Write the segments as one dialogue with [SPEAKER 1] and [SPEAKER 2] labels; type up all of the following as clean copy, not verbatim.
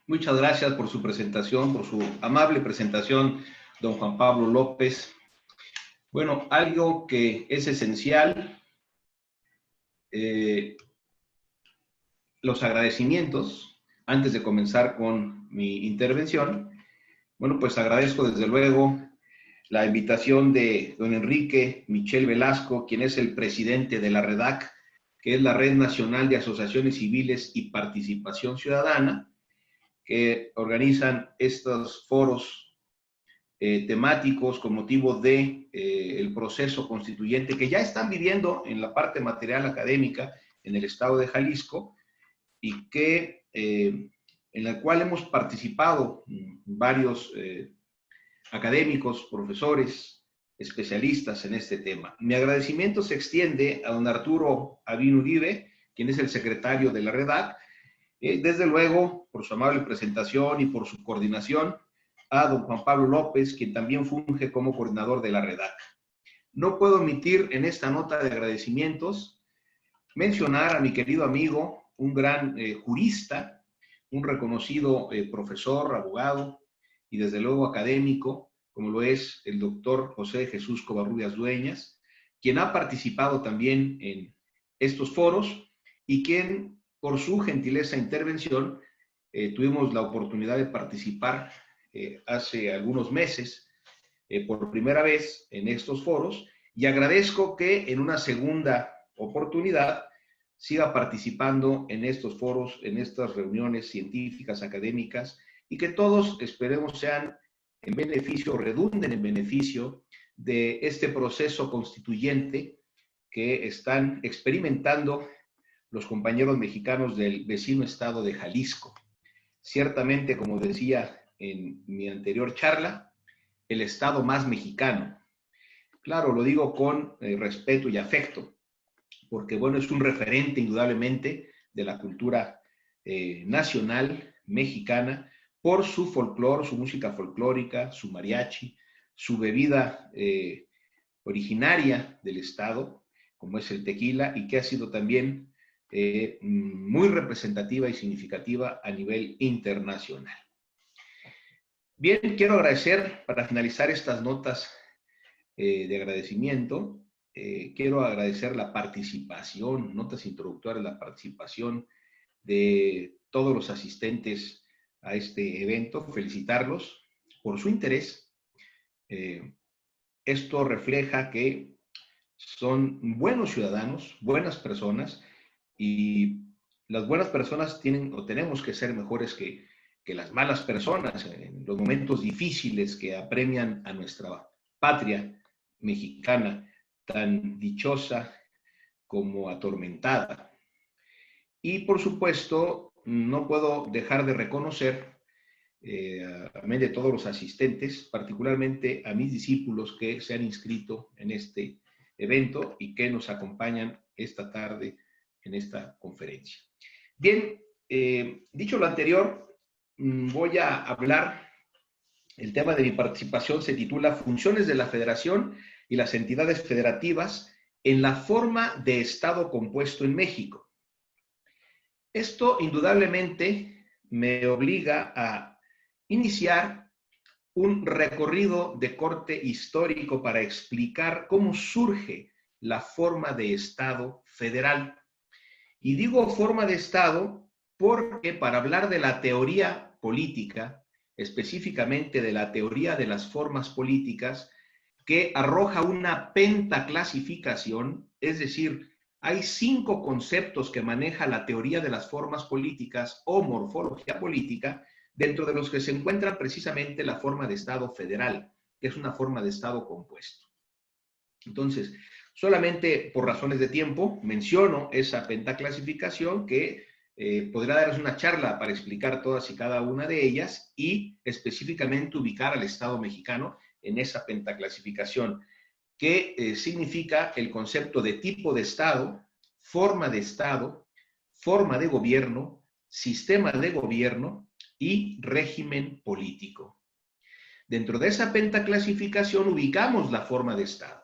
[SPEAKER 1] Muchas gracias por su presentación, por su amable presentación, don Juan Pablo López. Bueno, algo que es esencial, los agradecimientos, antes de comenzar con mi intervención. Bueno, pues agradezco desde luego la invitación de don Enrique Michel Velasco, quien es el presidente de la REDAC, que es la Red Nacional de Asociaciones Civiles y Participación Ciudadana, que organizan estos foros temáticos con motivo de el proceso constituyente que ya están viviendo en la parte material académica en el estado de Jalisco y que en la cual hemos participado varios académicos, profesores, especialistas en este tema. Mi agradecimiento se extiende a don Arturo Avín Uribe, quien es el secretario de la REDAC, desde luego por su amable presentación y por su coordinación, a don Juan Pablo López, quien también funge como coordinador de la REDAC. No puedo omitir en esta nota de agradecimientos mencionar a mi querido amigo, un gran jurista, un reconocido profesor, abogado y desde luego académico, como lo es el doctor José Jesús Covarrubias Dueñas, quien ha participado también en estos foros y quien, por su gentileza e intervención, tuvimos la oportunidad de participar hace algunos meses por primera vez en estos foros y agradezco que en una segunda oportunidad siga participando en estos foros, en estas reuniones científicas, académicas y que todos esperemos sean en beneficio, redunden en beneficio de este proceso constituyente que están experimentando los compañeros mexicanos del vecino estado de Jalisco. Ciertamente, como decía en mi anterior charla, el estado más mexicano. Claro, lo digo con respeto y afecto, porque bueno, es un referente indudablemente de la cultura nacional mexicana por su folclore, su música folclórica, su mariachi, su bebida originaria del estado, como es el tequila, y que ha sido también muy representativa y significativa a nivel internacional. Bien, quiero agradecer, para finalizar estas notas de agradecimiento, quiero agradecer la participación, notas introductorias, la participación de todos los asistentes a este evento, felicitarlos por su interés. Esto refleja que son buenos ciudadanos, buenas personas, y las buenas personas tienen o tenemos que ser mejores que las malas personas en los momentos difíciles que apremian a nuestra patria mexicana, tan dichosa como atormentada. Y por supuesto, no puedo dejar de reconocer, amén de todos los asistentes, particularmente a mis discípulos que se han inscrito en este evento y que nos acompañan esta tarde en esta conferencia. Bien, dicho lo anterior, voy a hablar, el tema de mi participación se titula Funciones de la Federación y las entidades federativas en la forma de Estado compuesto en México. Esto indudablemente me obliga a iniciar un recorrido de corte histórico para explicar cómo surge la forma de Estado federal. Y digo forma de Estado porque para hablar de la teoría política, específicamente de la teoría de las formas políticas, que arroja una pentaclasificación, es decir, hay 5 conceptos que maneja la teoría de las formas políticas o morfología política, dentro de los que se encuentra precisamente la forma de Estado federal, que es una forma de Estado compuesto. Entonces, solamente por razones de tiempo menciono esa pentaclasificación que podrá darles una charla para explicar todas y cada una de ellas y específicamente ubicar al Estado mexicano en esa pentaclasificación, que significa el concepto de tipo de Estado, forma de gobierno, sistema de gobierno y régimen político. Dentro de esa pentaclasificación ubicamos la forma de Estado.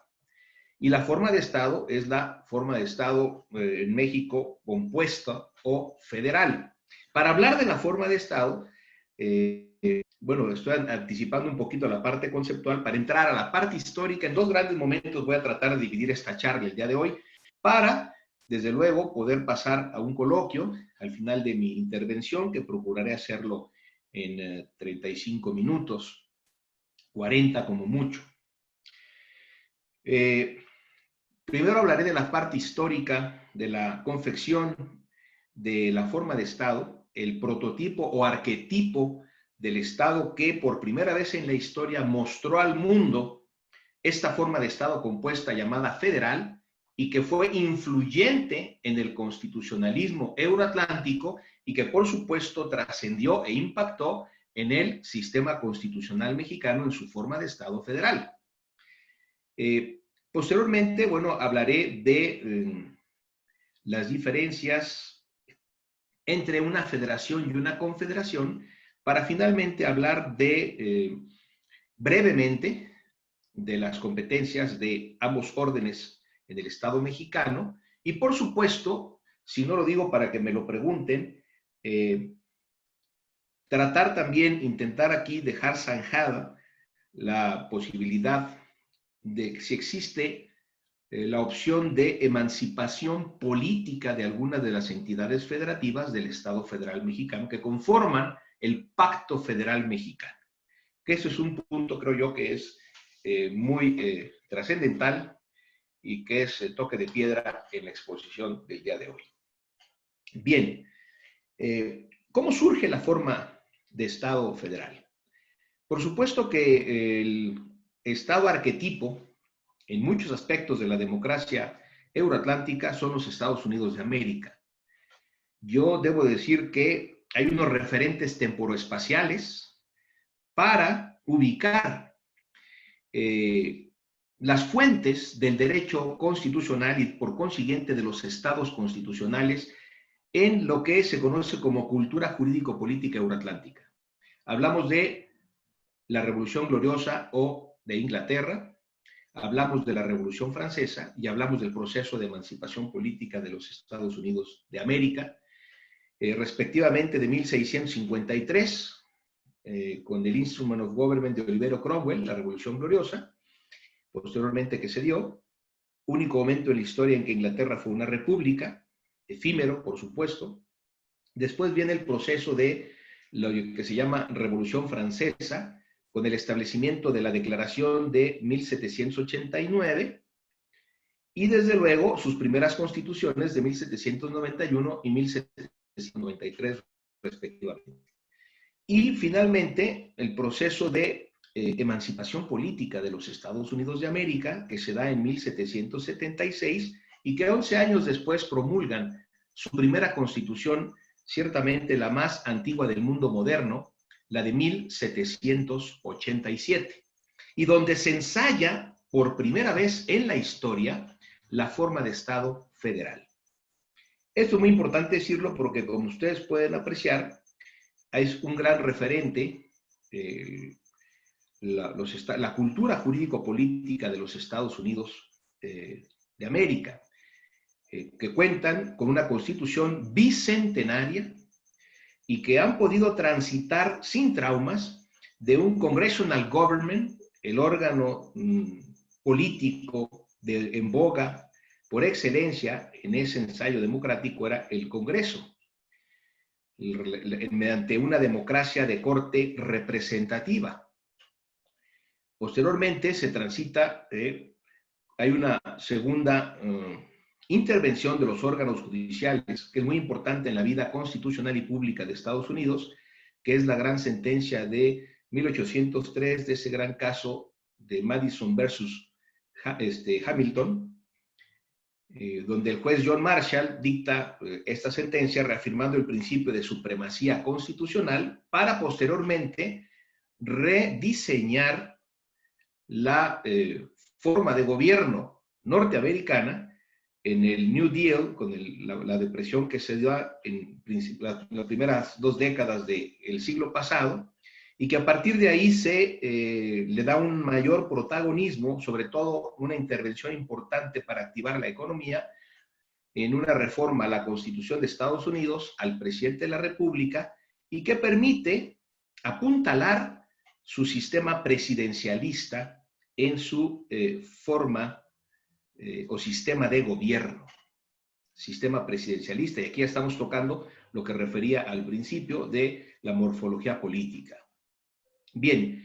[SPEAKER 1] Y la forma de Estado es la forma de Estado en México compuesta o federal. Para hablar de la forma de Estado, bueno, estoy anticipando un poquito la parte conceptual para entrar a la parte histórica. En dos grandes momentos voy a tratar de dividir esta charla el día de hoy para, desde luego, poder pasar a un coloquio al final de mi intervención, que procuraré hacerlo en 35 minutos, 40 como mucho. Primero hablaré de la parte histórica, de la confección de la forma de Estado, el prototipo o arquetipo del Estado que por primera vez en la historia mostró al mundo esta forma de Estado compuesta llamada federal y que fue influyente en el constitucionalismo euroatlántico y que por supuesto trascendió e impactó en el sistema constitucional mexicano en su forma de Estado federal. Posteriormente, bueno, hablaré de las diferencias entre una federación y una confederación para finalmente hablar de, brevemente, de las competencias de ambos órdenes en el Estado mexicano y, por supuesto, si no lo digo para que me lo pregunten, tratar también, intentar aquí dejar zanjada la posibilidad de si existe la opción de emancipación política de algunas de las entidades federativas del Estado Federal Mexicano que conforman el Pacto Federal Mexicano. Que eso es un punto, creo yo, que es muy trascendental y que es el toque de piedra en la exposición del día de hoy. Bien, ¿cómo surge la forma de Estado federal? Por supuesto que el Estado arquetipo en muchos aspectos de la democracia euroatlántica son los Estados Unidos de América. Yo debo decir que hay unos referentes temporoespaciales para ubicar las fuentes del derecho constitucional y por consiguiente de los estados constitucionales en lo que se conoce como cultura jurídico-política euroatlántica. Hablamos de la Revolución Gloriosa o de Inglaterra, hablamos de la Revolución Francesa y hablamos del proceso de emancipación política de los Estados Unidos de América, respectivamente de 1653, con el Instrument of Government de Olivero Cromwell, la Revolución Gloriosa, posteriormente que se dio, único momento en la historia en que Inglaterra fue una república, efímero, por supuesto. Después viene el proceso de lo que se llama Revolución Francesa, con el establecimiento de la Declaración de 1789 y desde luego sus primeras constituciones de 1791 y 1793 respectivamente. Y finalmente el proceso de emancipación política de los Estados Unidos de América que se da en 1776 y que 11 años después promulgan su primera constitución, ciertamente la más antigua del mundo moderno, la de 1787, y donde se ensaya por primera vez en la historia la forma de Estado federal. Esto es muy importante decirlo porque, como ustedes pueden apreciar, es un gran referente la cultura jurídico-política de los Estados Unidos de América, que cuentan con una constitución bicentenaria y que han podido transitar sin traumas de un congressional government, el órgano político en boga por excelencia en ese ensayo democrático era el Congreso, mediante una democracia de corte representativa. Posteriormente se transita, hay una segunda intervención de los órganos judiciales, que es muy importante en la vida constitucional y pública de Estados Unidos, que es la gran sentencia de 1803, de ese gran caso de Madison versus Hamilton, donde el juez John Marshall dicta esta sentencia reafirmando el principio de supremacía constitucional para posteriormente rediseñar la forma de gobierno norteamericana en el New Deal, con la depresión que se dio en las primeras 2 décadas del siglo pasado, y que a partir de ahí le da un mayor protagonismo, sobre todo una intervención importante para activar la economía, en una reforma a la Constitución de Estados Unidos al presidente de la República y que permite apuntalar su sistema presidencialista en su forma o sistema de gobierno. Sistema presidencialista, y aquí ya estamos tocando lo que refería al principio de la morfología política. Bien,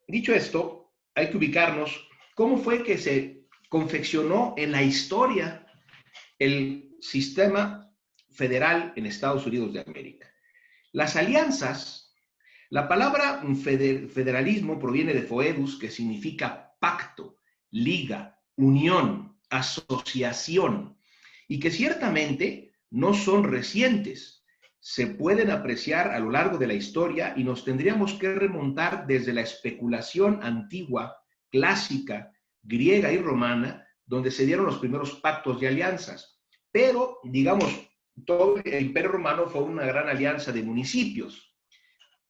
[SPEAKER 1] dicho esto, hay que ubicarnos cómo fue que se confeccionó en la historia el sistema federal en Estados Unidos de América. Las alianzas, la palabra federalismo proviene de foedus, que significa pacto, liga, unión, asociación, y que ciertamente no son recientes. Se pueden apreciar a lo largo de la historia y nos tendríamos que remontar desde la especulación antigua, clásica, griega y romana, donde se dieron los primeros pactos de alianzas. Pero, digamos, todo el Imperio Romano fue una gran alianza de municipios.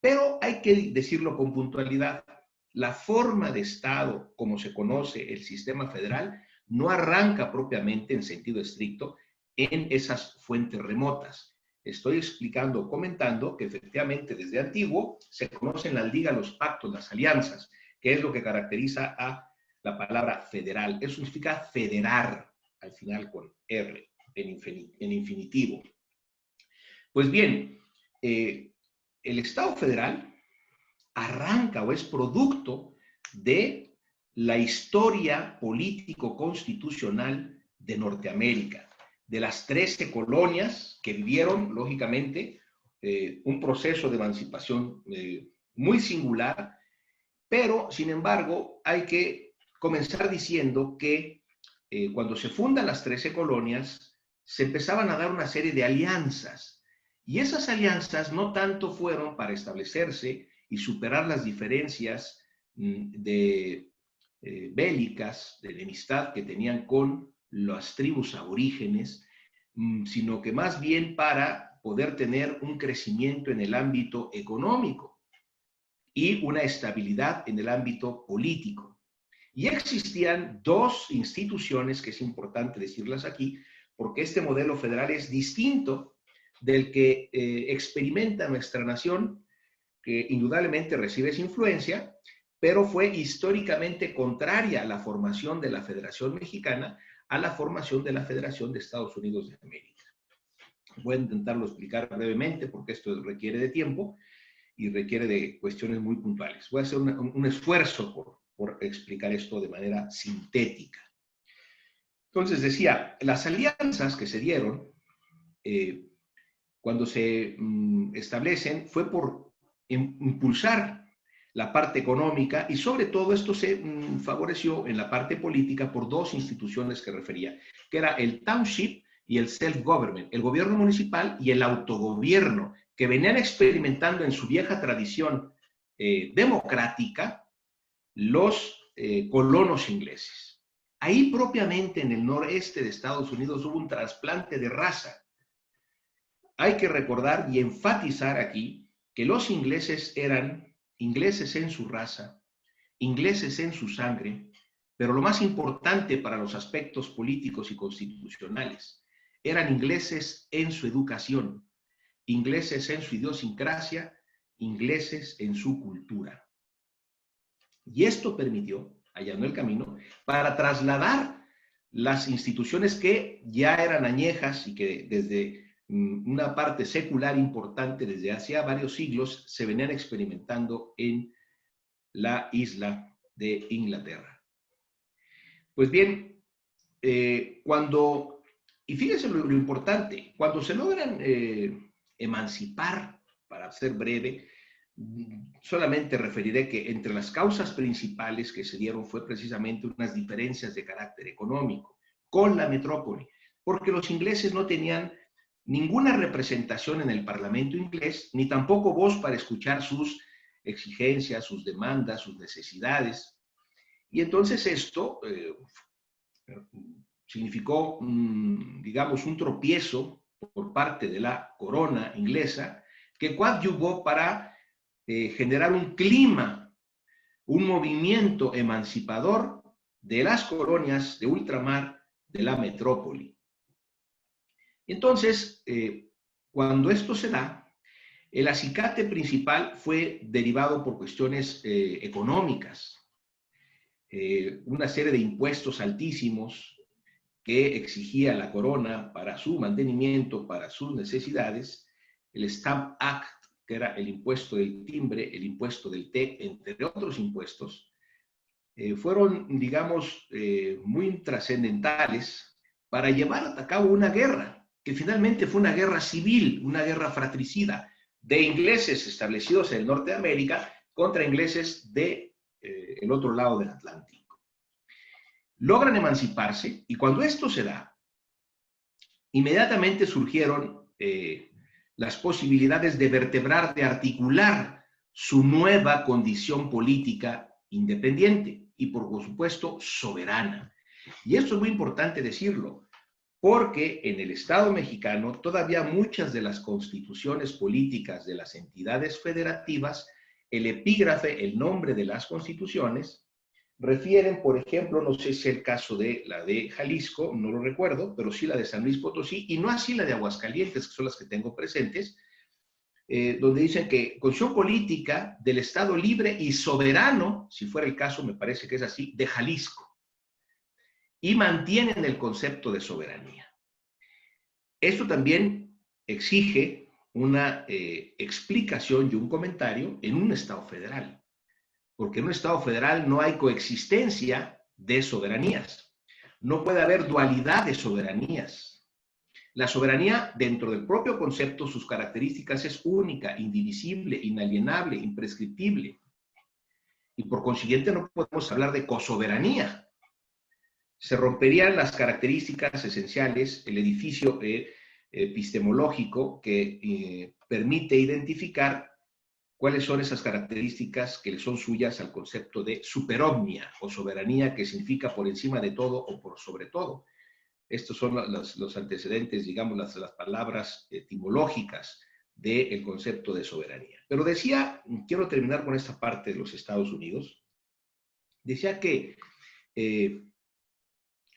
[SPEAKER 1] Pero hay que decirlo con puntualidad. La forma de Estado, como se conoce el sistema federal, no arranca propiamente en sentido estricto en esas fuentes remotas. Estoy explicando, comentando que efectivamente desde antiguo se conocen las ligas, los pactos, las alianzas, que es lo que caracteriza a la palabra federal. Eso significa federar, al final con R, en infinitivo. Pues bien, el Estado federal arranca o es producto de la historia político-constitucional de Norteamérica, de las 13 colonias que vivieron, lógicamente, un proceso de emancipación muy singular, pero, sin embargo, hay que comenzar diciendo que cuando se fundan las 13 colonias, se empezaban a dar una serie de alianzas, y esas alianzas no tanto fueron para establecerse y superar las diferencias bélicas, de enemistad que tenían con las tribus aborígenes, sino que más bien para poder tener un crecimiento en el ámbito económico y una estabilidad en el ámbito político. Y existían dos instituciones, que es importante decirlas aquí, porque este modelo federal es distinto del que experimenta nuestra nación, que indudablemente recibe esa influencia, pero fue históricamente contraria a la formación de la Federación Mexicana a la formación de la Federación de Estados Unidos de América. Voy a intentarlo explicar brevemente porque esto requiere de tiempo y requiere de cuestiones muy puntuales. Voy a hacer un esfuerzo por explicar esto de manera sintética. Entonces decía, las alianzas que se dieron cuando se establecen fue por impulsar la parte económica y sobre todo esto se favoreció en la parte política por dos instituciones que refería, que era el township y el self-government, el gobierno municipal y el autogobierno, que venían experimentando en su vieja tradición democrática los colonos ingleses. Ahí propiamente en el noreste de Estados Unidos hubo un trasplante de raza. Hay que recordar y enfatizar aquí que los ingleses eran ingleses en su raza, ingleses en su sangre, pero lo más importante para los aspectos políticos y constitucionales, eran ingleses en su educación, ingleses en su idiosincrasia, ingleses en su cultura. Y esto permitió, allanó el camino, para trasladar las instituciones que ya eran añejas y que desde una parte secular importante desde hacía varios siglos se venían experimentando en la isla de Inglaterra. Pues bien, y fíjense lo importante, cuando se logran emancipar, para ser breve, solamente referiré que entre las causas principales que se dieron fue precisamente unas diferencias de carácter económico con la metrópoli, porque los ingleses no tenían ninguna representación en el Parlamento inglés, ni tampoco voz para escuchar sus exigencias, sus demandas, sus necesidades. Y entonces esto significó, digamos, un tropiezo por parte de la corona inglesa que coadyuvó para generar un clima, un movimiento emancipador de las colonias de ultramar de la metrópoli. Entonces, cuando esto se da, el acicate principal fue derivado por cuestiones económicas, una serie de impuestos altísimos que exigía la corona para su mantenimiento, para sus necesidades, el Stamp Act, que era el impuesto del timbre, el impuesto del té, entre otros impuestos, fueron, digamos, muy trascendentales para llevar a cabo una guerra, que finalmente fue una guerra civil, una guerra fratricida, de ingleses establecidos en el norte de América contra ingleses de el otro lado del Atlántico. Logran emanciparse y cuando esto se da, inmediatamente surgieron las posibilidades de vertebrar, de articular su nueva condición política independiente y, por supuesto, soberana. Y esto es muy importante decirlo, porque en el Estado mexicano todavía muchas de las constituciones políticas de las entidades federativas, el epígrafe, el nombre de las constituciones, refieren, por ejemplo, no sé si es el caso de la de Jalisco, no lo recuerdo, pero sí la de San Luis Potosí, y no así la de Aguascalientes, que son las que tengo presentes, donde dicen que constitución política del Estado libre y soberano, si fuera el caso, me parece que es así, de Jalisco, y mantienen el concepto de soberanía. Esto también exige una explicación y un comentario en un Estado federal, porque en un Estado federal no hay coexistencia de soberanías. No puede haber dualidad de soberanías. La soberanía, dentro del propio concepto, sus características es única, indivisible, inalienable, imprescriptible. Y por consiguiente no podemos hablar de cosoberanía. Se romperían las características esenciales, el edificio epistemológico que permite identificar cuáles son esas características que le son suyas al concepto de superomnia o soberanía, que significa por encima de todo o por sobre todo. Estos son los antecedentes, digamos, las palabras etimológicas del concepto de soberanía. Pero decía, quiero terminar con esta parte de los Estados Unidos, decía que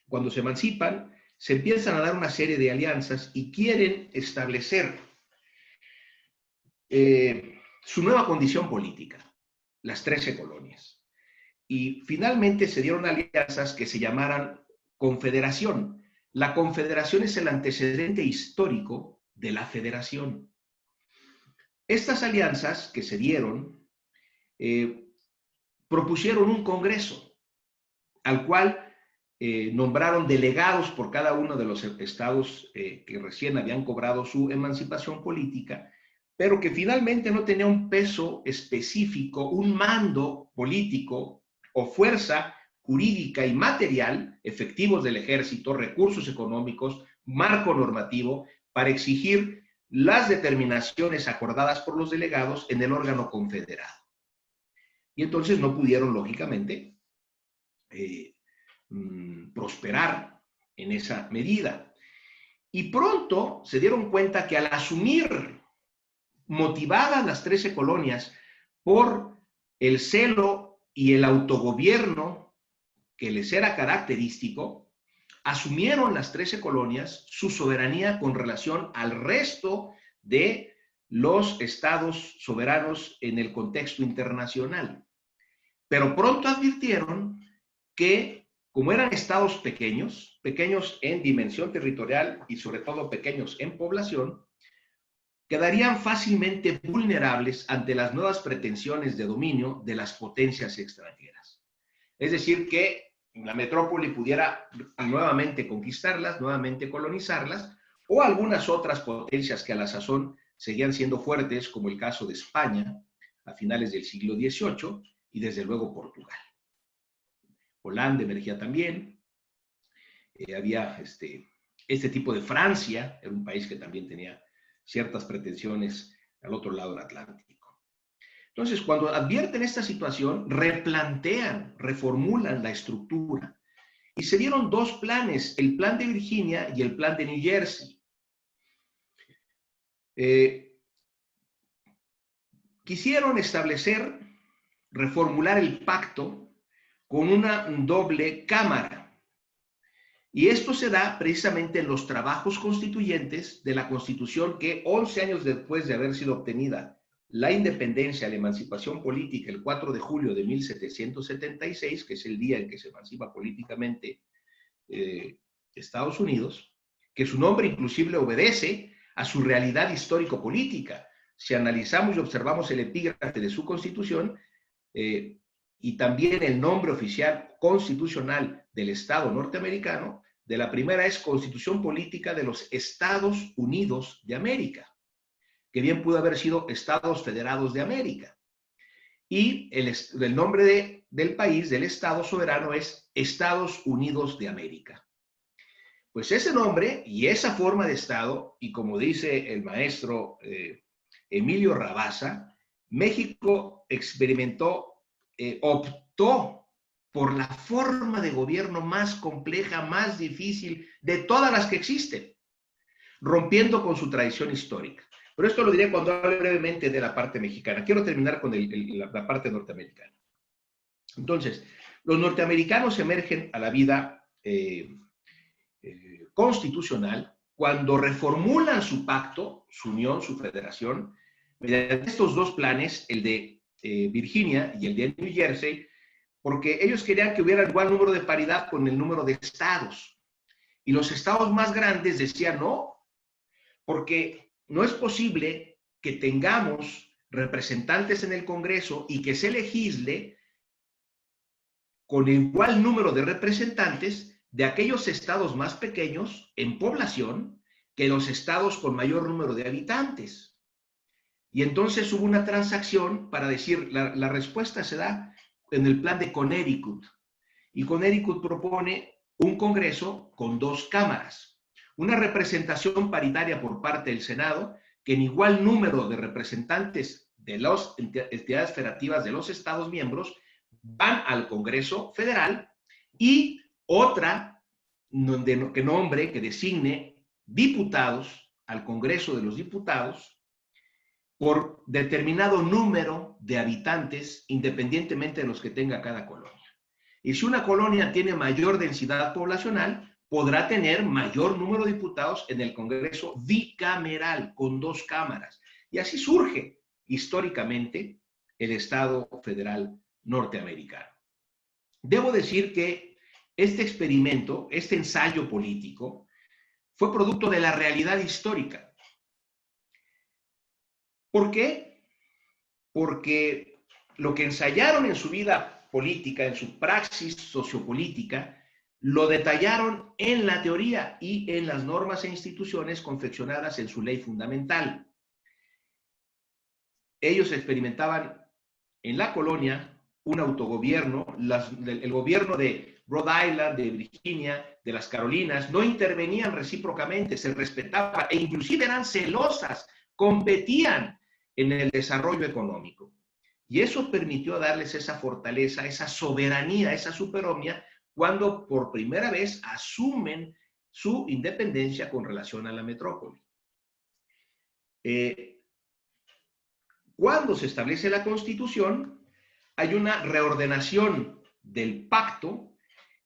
[SPEAKER 1] cuando se emancipan, se empiezan a dar una serie de alianzas y quieren establecer su nueva condición política, las 13 colonias. Y finalmente se dieron alianzas que se llamaran confederación. La confederación es el antecedente histórico de la federación. Estas alianzas que se dieron propusieron un congreso al cual nombraron delegados por cada uno de los estados que recién habían cobrado su emancipación política, pero que finalmente no tenía un peso específico, un mando político o fuerza jurídica y material, efectivos del ejército, recursos económicos, marco normativo, para exigir las determinaciones acordadas por los delegados en el órgano confederado. Y entonces no pudieron, lógicamente, prosperar en esa medida. Y pronto se dieron cuenta que al asumir, motivadas las 13 colonias por el celo y el autogobierno que les era característico, asumieron las 13 colonias su soberanía con relación al resto de los estados soberanos en el contexto internacional. Pero pronto advirtieron que, como eran estados pequeños, pequeños en dimensión territorial y sobre todo pequeños en población, quedarían fácilmente vulnerables ante las nuevas pretensiones de dominio de las potencias extranjeras. Es decir, que la metrópoli pudiera nuevamente conquistarlas, nuevamente colonizarlas, o algunas otras potencias que a la sazón seguían siendo fuertes, como el caso de España a finales del siglo XVIII y desde luego Portugal. Holanda emergía también, había este tipo de Francia, era un país que también tenía ciertas pretensiones al otro lado del Atlántico. Entonces, cuando advierten esta situación, replantean, reformulan la estructura. Y se dieron dos planes, el plan de Virginia y el plan de New Jersey. Quisieron establecer, reformular el pacto con una doble cámara. Y esto se da precisamente en los trabajos constituyentes de la Constitución que 11 años después de haber sido obtenida la independencia, la emancipación política, el 4 de julio de 1776, que es el día en que se emancipa políticamente Estados Unidos, que su nombre inclusive obedece a su realidad histórico-política. Si analizamos y observamos el epígrafe de su Constitución, y también el nombre oficial constitucional del Estado norteamericano, de la primera es Constitución Política de los Estados Unidos de América, que bien pudo haber sido Estados Federados de América. Y el nombre del país, del Estado soberano, es Estados Unidos de América. Pues ese nombre y esa forma de Estado, y como dice el maestro Emilio Rabasa, México experimentó, optó por la forma de gobierno más compleja, más difícil de todas las que existen, rompiendo con su tradición histórica. Pero esto lo diré cuando hable brevemente de la parte mexicana. Quiero terminar con la parte norteamericana. Entonces, los norteamericanos emergen a la vida constitucional cuando reformulan su pacto, su unión, su federación, mediante estos dos planes, el de Virginia y el de New Jersey, porque ellos querían que hubiera igual número de paridad con el número de estados. Y los estados más grandes decían no, porque no es posible que tengamos representantes en el Congreso y que se legisle con igual número de representantes de aquellos estados más pequeños en población que los estados con mayor número de habitantes. Y entonces hubo una transacción para decir, la respuesta se da en el plan de Connecticut. Y Connecticut propone un Congreso con dos cámaras. Una representación paritaria por parte del Senado, que en igual número de representantes de las entidades federativas de los Estados miembros van al Congreso Federal, y otra que designe diputados al Congreso de los Diputados por determinado número de habitantes, independientemente de los que tenga cada colonia. Y si una colonia tiene mayor densidad poblacional, podrá tener mayor número de diputados en el Congreso bicameral, con dos cámaras. Y así surge históricamente el Estado federal norteamericano. Debo decir que este experimento, este ensayo político, fue producto de la realidad histórica. ¿Por qué? Porque lo que ensayaron en su vida política, en su praxis sociopolítica, lo detallaron en la teoría y en las normas e instituciones confeccionadas en su ley fundamental. Ellos experimentaban en la colonia un autogobierno, el gobierno de Rhode Island, de Virginia, de las Carolinas, no intervenían recíprocamente, se respetaban e inclusive eran celosas, competían en el desarrollo económico. Y eso permitió darles esa fortaleza, esa soberanía, esa superomnia, cuando por primera vez asumen su independencia con relación a la metrópoli. Cuando se establece la Constitución, hay una reordenación del pacto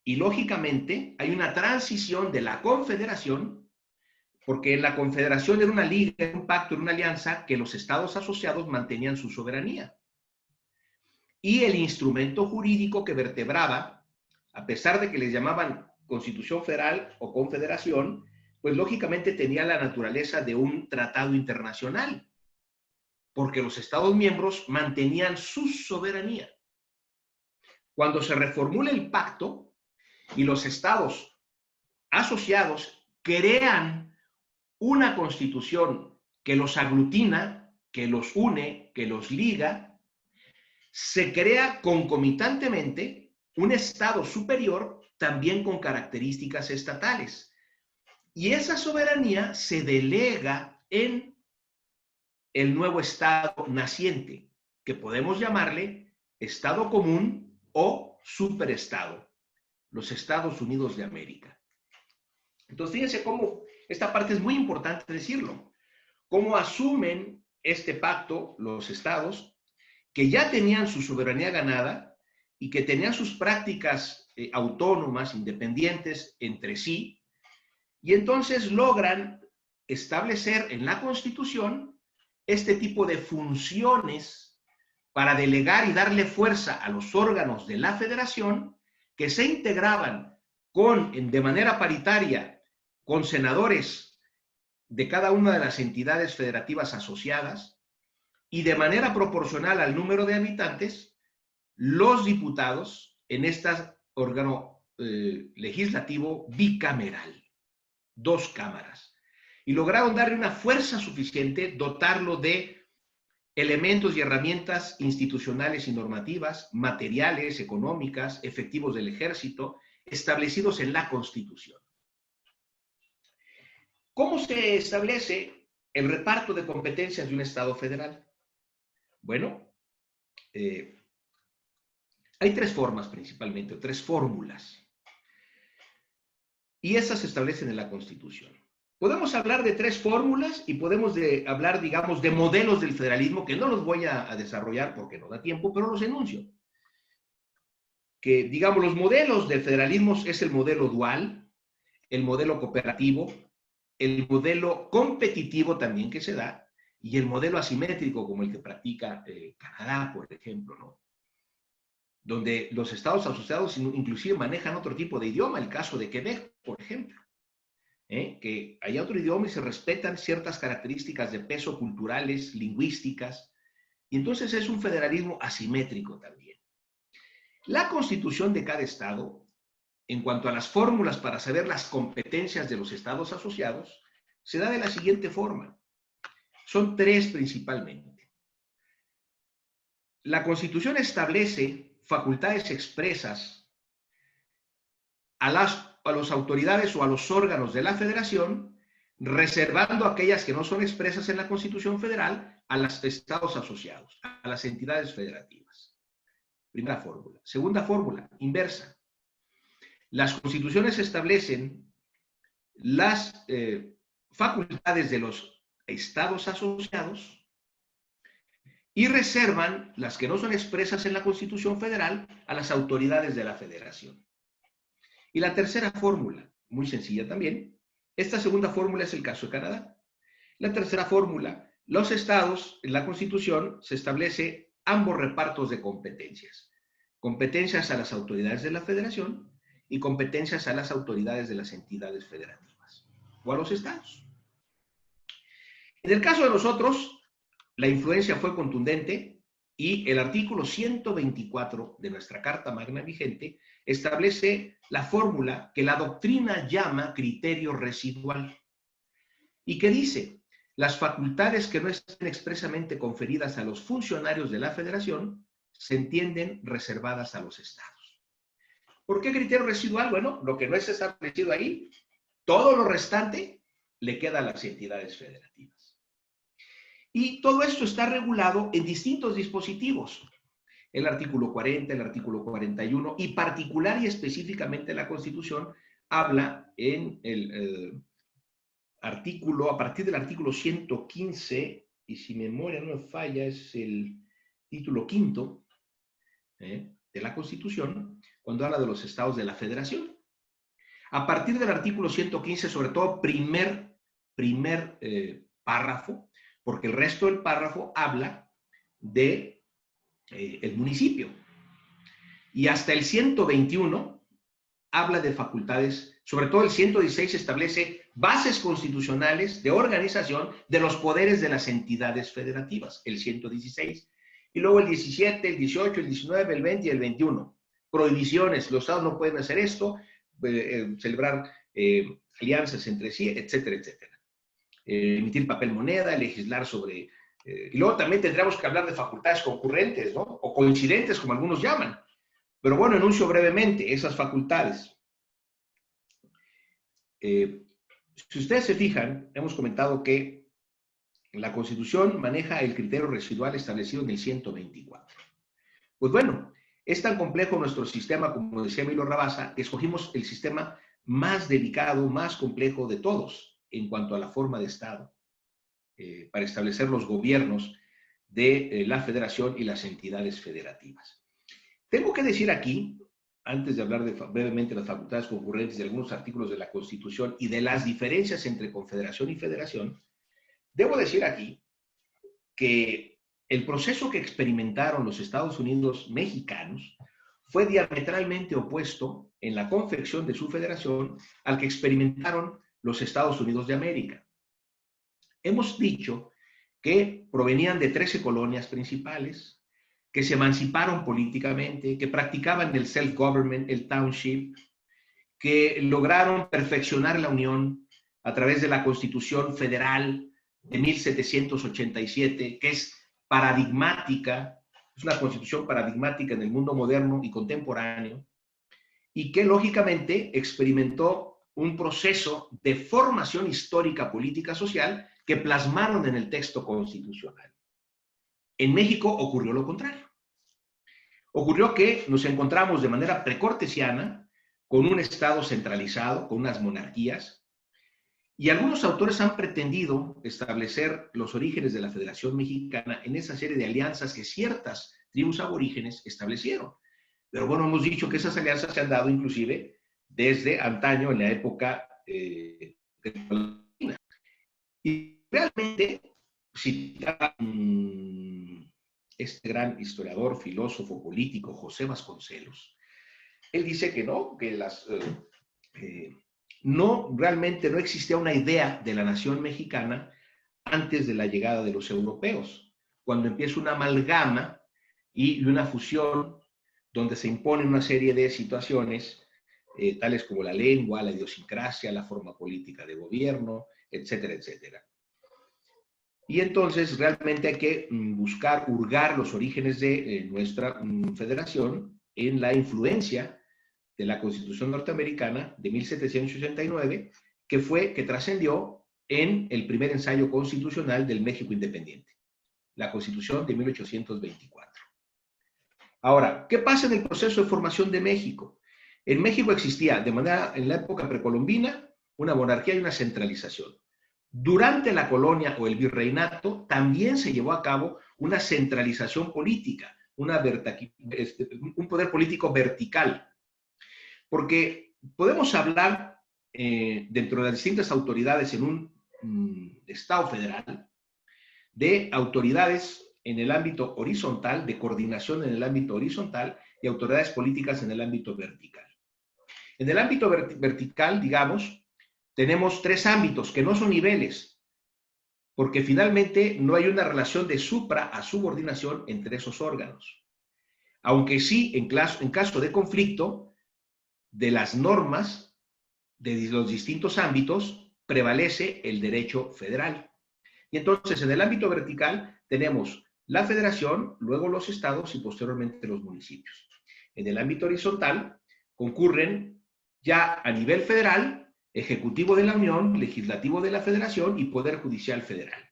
[SPEAKER 1] y, lógicamente, hay una transición de la confederación, porque la confederación era una liga, era un pacto, era una alianza que los estados asociados mantenían su soberanía. Y el instrumento jurídico que vertebraba, a pesar de que les llamaban Constitución Federal o Confederación, pues lógicamente tenía la naturaleza de un tratado internacional, porque los Estados miembros mantenían su soberanía. Cuando se reformula el pacto y los Estados asociados crean una Constitución que los aglutina, que los une, que los liga, se crea concomitantemente un Estado superior también con características estatales. Y esa soberanía se delega en el nuevo Estado naciente, que podemos llamarle Estado común o superestado, los Estados Unidos de América. Entonces, fíjense cómo esta parte es muy importante decirlo, cómo asumen este pacto los estados que ya tenían su soberanía ganada y que tenían sus prácticas autónomas, independientes entre sí, y entonces logran establecer en la Constitución este tipo de funciones para delegar y darle fuerza a los órganos de la Federación que se integraban de manera paritaria con senadores de cada una de las entidades federativas asociadas y de manera proporcional al número de habitantes, los diputados en este órgano legislativo bicameral, 2 cámaras. Y lograron darle una fuerza suficiente, dotarlo de elementos y herramientas institucionales y normativas, materiales, económicas, efectivos del ejército, establecidos en la Constitución. ¿Cómo se establece el reparto de competencias de un Estado federal? Bueno, hay 3 formas principalmente, o 3 fórmulas. Y esas se establecen en la Constitución. Podemos hablar de 3 fórmulas y podemos hablar, digamos, de modelos del federalismo, que no los voy a desarrollar porque no da tiempo, pero los enuncio. Que, digamos, los modelos del federalismo es el modelo dual, el modelo cooperativo, el modelo competitivo también que se da, y el modelo asimétrico como el que practica Canadá, por ejemplo, ¿no? Donde los estados asociados inclusive manejan otro tipo de idioma, el caso de Quebec, por ejemplo, que hay otro idioma y se respetan ciertas características de peso culturales, lingüísticas, y entonces es un federalismo asimétrico también. La constitución de cada estado, en cuanto a las fórmulas para saber las competencias de los estados asociados, se da de la siguiente forma. Son 3 principalmente. La Constitución establece facultades expresas a las autoridades o a los órganos de la Federación, reservando aquellas que no son expresas en la Constitución Federal a los estados asociados, a las entidades federativas. Primera fórmula. Segunda fórmula, inversa. Las constituciones establecen las facultades de los estados asociados y reservan las que no son expresas en la Constitución Federal a las autoridades de la Federación. Y la tercera fórmula, muy sencilla también, esta segunda fórmula es el caso de Canadá. La tercera fórmula, los estados, en la Constitución se establece ambos repartos de competencias. Competencias a las autoridades de la Federación y competencias a las autoridades de las entidades federativas o a los estados. En el caso de nosotros, la influencia fue contundente y el artículo 124 de nuestra Carta Magna vigente establece la fórmula que la doctrina llama criterio residual y que dice: las facultades que no estén expresamente conferidas a los funcionarios de la Federación se entienden reservadas a los estados. ¿Por qué criterio residual? Bueno, lo que no es establecido ahí, todo lo restante le queda a las entidades federativas. Y todo esto está regulado en distintos dispositivos. El artículo 40, el artículo 41, y particular y específicamente la Constitución habla en el artículo, a partir del artículo 115, y si mi memoria no me falla, es el título 5 de la Constitución, cuando habla de los estados de la Federación. A partir del artículo 115, sobre todo primer párrafo, porque el resto del párrafo habla de el municipio. Y hasta el 121 habla de facultades, sobre todo el 116 establece bases constitucionales de organización de los poderes de las entidades federativas, el 116. Y luego el 17, el 18, el 19, el 20 y el 21. Prohibiciones, los estados no pueden hacer esto, celebrar alianzas entre sí, etcétera, etcétera. Emitir papel moneda, legislar sobre... y luego también tendríamos que hablar de facultades concurrentes, ¿no? O coincidentes, como algunos llaman. Pero bueno, enuncio brevemente esas facultades. Si ustedes se fijan, hemos comentado que la Constitución maneja el criterio residual establecido en el 124. Pues bueno, es tan complejo nuestro sistema, como decía Emilio Rabasa, que escogimos el sistema más delicado, más complejo de todos en cuanto a la forma de Estado, para establecer los gobiernos de la Federación y las entidades federativas. Tengo que decir aquí, antes de hablar brevemente de las facultades concurrentes de algunos artículos de la Constitución y de las diferencias entre confederación y federación, debo decir aquí que el proceso que experimentaron los Estados Unidos mexicanos fue diametralmente opuesto en la confección de su federación al que experimentaron los Estados Unidos de América. Hemos dicho que provenían de 13 colonias principales, que se emanciparon políticamente, que practicaban el self-government, el township, que lograron perfeccionar la unión a través de la Constitución Federal de 1787, que es paradigmática, es una constitución paradigmática en el mundo moderno y contemporáneo, y que lógicamente experimentó un proceso de formación histórica, política, social, que plasmaron en el texto constitucional. En México ocurrió lo contrario. Ocurrió que nos encontramos de manera precortesiana con un Estado centralizado, con unas monarquías, y algunos autores han pretendido establecer los orígenes de la Federación Mexicana en esa serie de alianzas que ciertas tribus aborígenes establecieron. Pero bueno, hemos dicho que esas alianzas se han dado inclusive desde antaño, en la época grecolomana. Y realmente, si este gran historiador, filósofo, político, José Vasconcelos, él dice que no, que realmente no existía una idea de la nación mexicana antes de la llegada de los europeos, cuando empieza una amalgama y una fusión donde se imponen una serie de situaciones tales como la lengua, la idiosincrasia, la forma política de gobierno, etcétera, etcétera. Y entonces realmente hay que buscar, hurgar los orígenes de nuestra federación en la influencia de la Constitución norteamericana de 1789, que trascendió en el primer ensayo constitucional del México independiente, la Constitución de 1824. Ahora, ¿qué pasa en el proceso de formación de México? En México existía, en la época precolombina, una monarquía y una centralización. Durante la colonia o el virreinato también se llevó a cabo una centralización política, un poder político vertical. Porque podemos hablar dentro de las distintas autoridades en un Estado federal de autoridades en el ámbito horizontal, de coordinación en el ámbito horizontal y autoridades políticas en el ámbito vertical. En el ámbito vertical, digamos, tenemos tres ámbitos que no son niveles, porque finalmente no hay una relación de supra a subordinación entre esos órganos. Aunque sí, en caso de conflicto, de las normas de los distintos ámbitos prevalece el derecho federal. Y entonces en el ámbito vertical tenemos la federación, luego los estados y posteriormente los municipios. En el ámbito horizontal concurren ya a nivel federal, Ejecutivo de la Unión, Legislativo de la Federación y Poder Judicial Federal.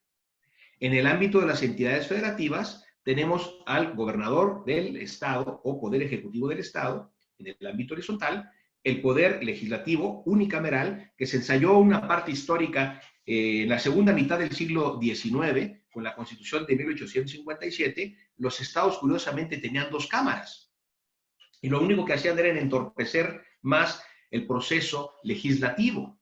[SPEAKER 1] En el ámbito de las entidades federativas tenemos al gobernador del estado o Poder Ejecutivo del estado. En el ámbito horizontal, el poder legislativo unicameral, que se ensayó una parte histórica en la segunda mitad del siglo XIX, con la Constitución de 1857, los estados curiosamente tenían dos cámaras. Y lo único que hacían era entorpecer más el proceso legislativo.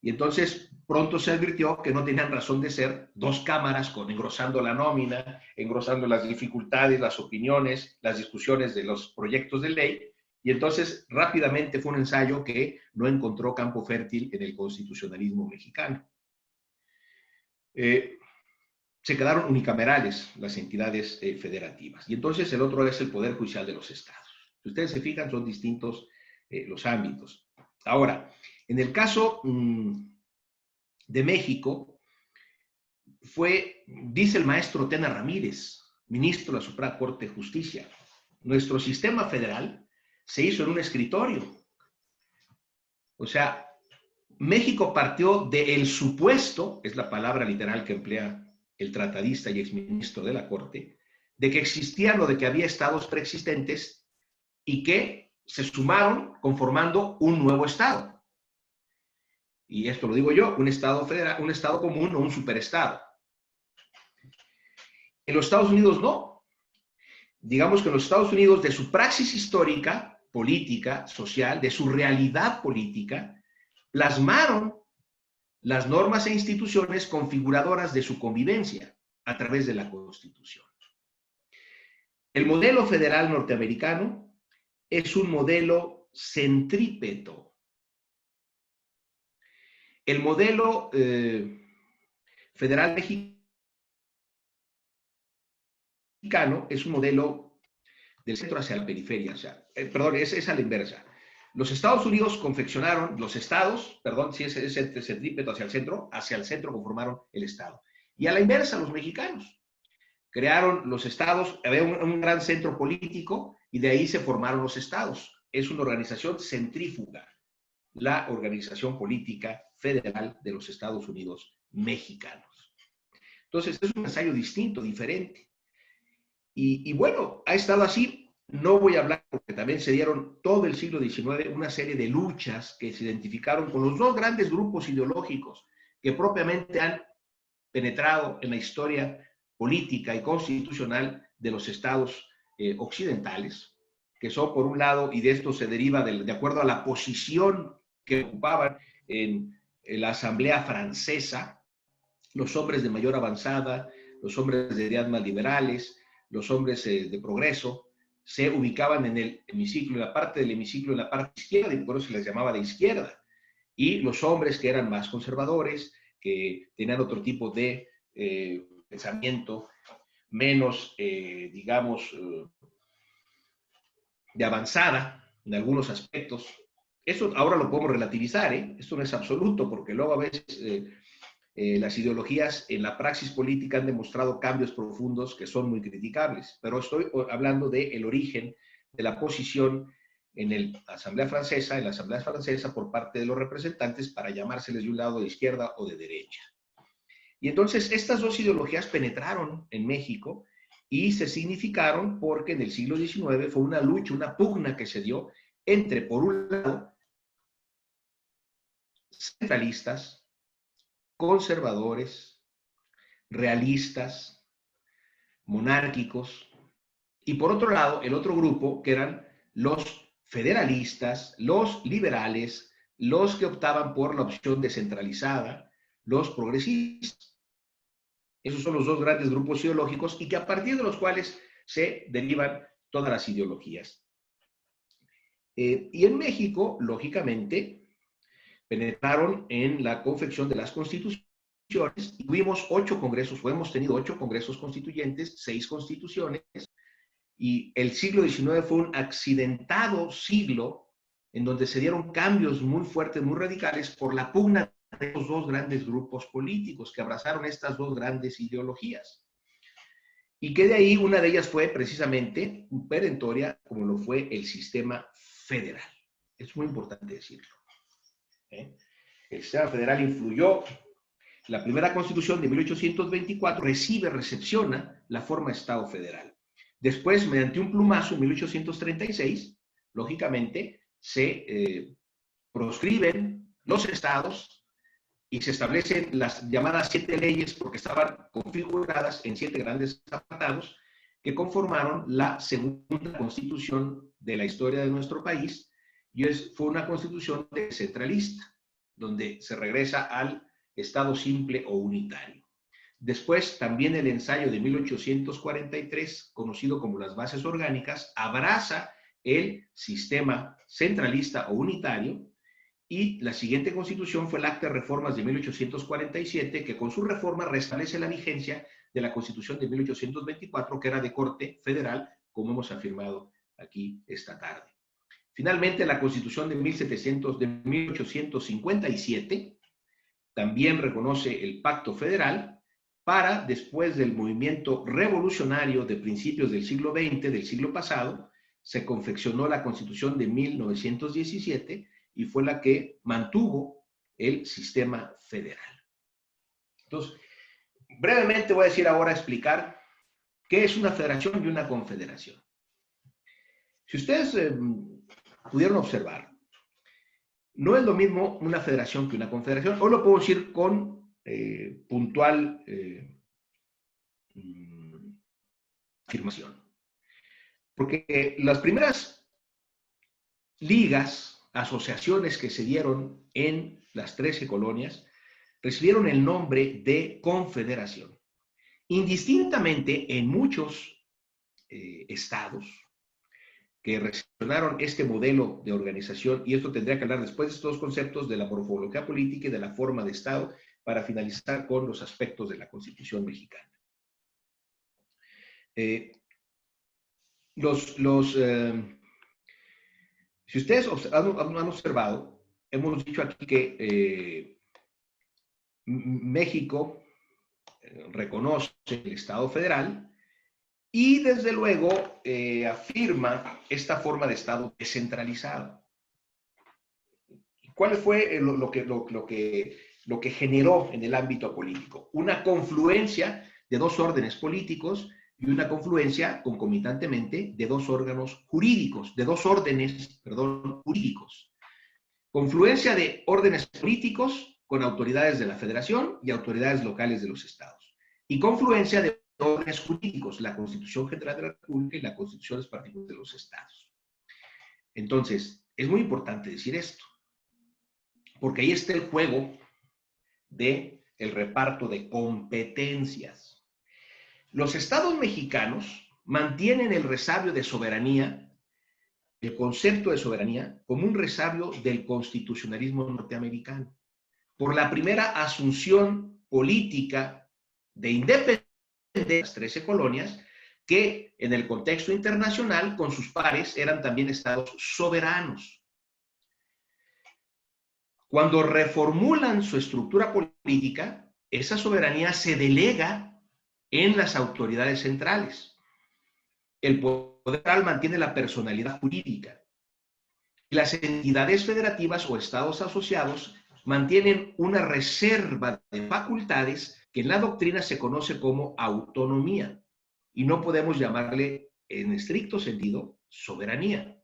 [SPEAKER 1] Y entonces pronto se advirtió que no tenían razón de ser dos cámaras engrosando la nómina, engrosando las dificultades, las opiniones, las discusiones de los proyectos de ley. Y entonces rápidamente fue un ensayo que no encontró campo fértil en el constitucionalismo mexicano. Se quedaron unicamerales las entidades federativas. Y entonces el otro es el Poder Judicial de los estados. Si ustedes se fijan, son distintos los ámbitos. Ahora, en el caso de México, dice el maestro Tena Ramírez, ministro de la Suprema Corte de Justicia, nuestro sistema federal se hizo en un escritorio. O sea, México partió del supuesto, es la palabra literal que emplea el tratadista y exministro de la Corte, de que existían o de que había estados preexistentes y que se sumaron conformando un nuevo estado. Y esto lo digo yo, un estado federal, un estado común o un superestado. En los Estados Unidos no. Digamos que en los Estados Unidos, de su praxis histórica, política, social, de su realidad política, plasmaron las normas e instituciones configuradoras de su convivencia a través de la Constitución. El modelo federal norteamericano es un modelo centrípeto. El modelo federal mexicano es un modelo del centro hacia la periferia, o sea, perdón, es a la inversa. Los Estados Unidos confeccionaron, los estados, perdón, si es centrípeto hacia el centro conformaron el estado. Y a la inversa, los mexicanos crearon los estados, había un gran centro político y de ahí se formaron los estados. Es una organización centrífuga, la Organización Política Federal de los Estados Unidos Mexicanos. Entonces, es un ensayo distinto, diferente. Y bueno, ha estado así. No voy a hablar porque también se dieron todo el siglo XIX una serie de luchas que se identificaron con los dos grandes grupos ideológicos que propiamente han penetrado en la historia política y constitucional de los estados occidentales, que son por un lado, y de esto se deriva de acuerdo a la posición que ocupaban en la Asamblea Francesa, los hombres de mayor avanzada, los hombres de ideas más liberales, los hombres de progreso, se ubicaban en el hemiciclo, en la parte del hemiciclo, en la parte izquierda, y por eso se les llamaba de izquierda. Y los hombres que eran más conservadores, que tenían otro tipo de pensamiento, menos, digamos, de avanzada en algunos aspectos. Eso ahora lo podemos relativizar, ¿eh? Esto no es absoluto, porque luego a veces las ideologías en la praxis política han demostrado cambios profundos que son muy criticables, pero estoy hablando del origen de la posición en la Asamblea Francesa por parte de los representantes para llamárseles de un lado de izquierda o de derecha. Y entonces estas dos ideologías penetraron en México y se significaron porque en el siglo XIX fue una lucha, una pugna que se dio entre, por un lado, centralistas, conservadores, realistas, monárquicos, y por otro lado, el otro grupo que eran los federalistas, los liberales, los que optaban por la opción descentralizada, los progresistas. Esos son los dos grandes grupos ideológicos y que a partir de los cuales se derivan todas las ideologías. Y en México, lógicamente, penetraron en la confección de las constituciones y tuvimos 8 congresos, o hemos tenido 8 congresos constituyentes, 6 constituciones, y el siglo XIX fue un accidentado siglo en donde se dieron cambios muy fuertes, muy radicales por la pugna de los dos grandes grupos políticos que abrazaron estas dos grandes ideologías. Y que de ahí una de ellas fue precisamente perentoria, como lo fue el sistema federal. Es muy importante decirlo. El sistema federal influyó. La primera constitución de 1824 recepciona la forma de Estado federal. Después, mediante un plumazo, en 1836, lógicamente, se proscriben los estados y se establecen las llamadas 7 leyes porque estaban configuradas en 7 grandes apartados que conformaron la segunda constitución de la historia de nuestro país y fue una constitución descentralista, donde se regresa al Estado simple o unitario. Después, también el ensayo de 1843, conocido como las bases orgánicas, abraza el sistema centralista o unitario, y la siguiente constitución fue el Acta de Reformas de 1847, que con su reforma restablece la vigencia de la constitución de 1824, que era de corte federal, como hemos afirmado aquí esta tarde. Finalmente, la constitución de 1857 también reconoce el Pacto Federal para, después del movimiento revolucionario de principios del siglo XX, del siglo pasado, se confeccionó la Constitución de 1917 y fue la que mantuvo el sistema federal. Entonces, brevemente voy a decir ahora, explicar qué es una federación y una confederación. Si ustedes pudieron observar, no es lo mismo una federación que una confederación, o lo puedo decir con puntual afirmación. Porque las primeras ligas, asociaciones que se dieron en las 13 colonias, recibieron el nombre de confederación. Indistintamente, en muchos estados que reaccionaron este modelo de organización, y esto tendría que hablar después de estos conceptos de la morfología política y de la forma de Estado, para finalizar con los aspectos de la Constitución mexicana. Si ustedes han observado, hemos dicho aquí que México reconoce el Estado federal y desde luego afirma esta forma de Estado descentralizado. ¿Cuál fue lo que generó en el ámbito político? Una confluencia de dos órdenes políticos y una confluencia concomitantemente de dos órganos jurídicos, de dos órdenes, perdón, jurídicos. Confluencia de órdenes políticos con autoridades de la federación y autoridades locales de los estados. Y confluencia de órdenes jurídicos, la Constitución General de la República y la Constitución Particulares de los estados. Entonces, es muy importante decir esto, porque ahí está el juego del reparto de competencias. Los estados mexicanos mantienen el resabio de soberanía, el concepto de soberanía, como un resabio del constitucionalismo norteamericano, por la primera asunción política de independencia de las 13 colonias, que en el contexto internacional, con sus pares, eran también estados soberanos. Cuando reformulan su estructura política, esa soberanía se delega en las autoridades centrales. El poder central mantiene la personalidad jurídica. Y las entidades federativas o estados asociados mantienen una reserva de facultades que en la doctrina se conoce como autonomía. Y no podemos llamarle, en estricto sentido, soberanía.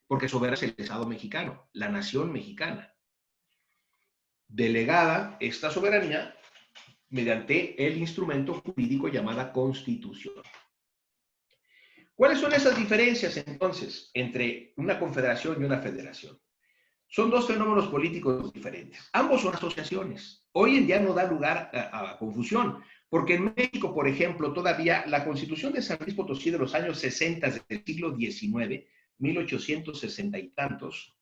[SPEAKER 1] Porque soberano es el Estado mexicano, la nación mexicana. Delegada esta soberanía mediante el instrumento jurídico llamada Constitución. ¿Cuáles son esas diferencias entonces entre una confederación y una federación? Son dos fenómenos políticos diferentes. Ambos son asociaciones. Hoy en día no da lugar a confusión, porque en México, por ejemplo, todavía la Constitución de San Luis Potosí de los años 60 del siglo XIX, 1860 y tantos,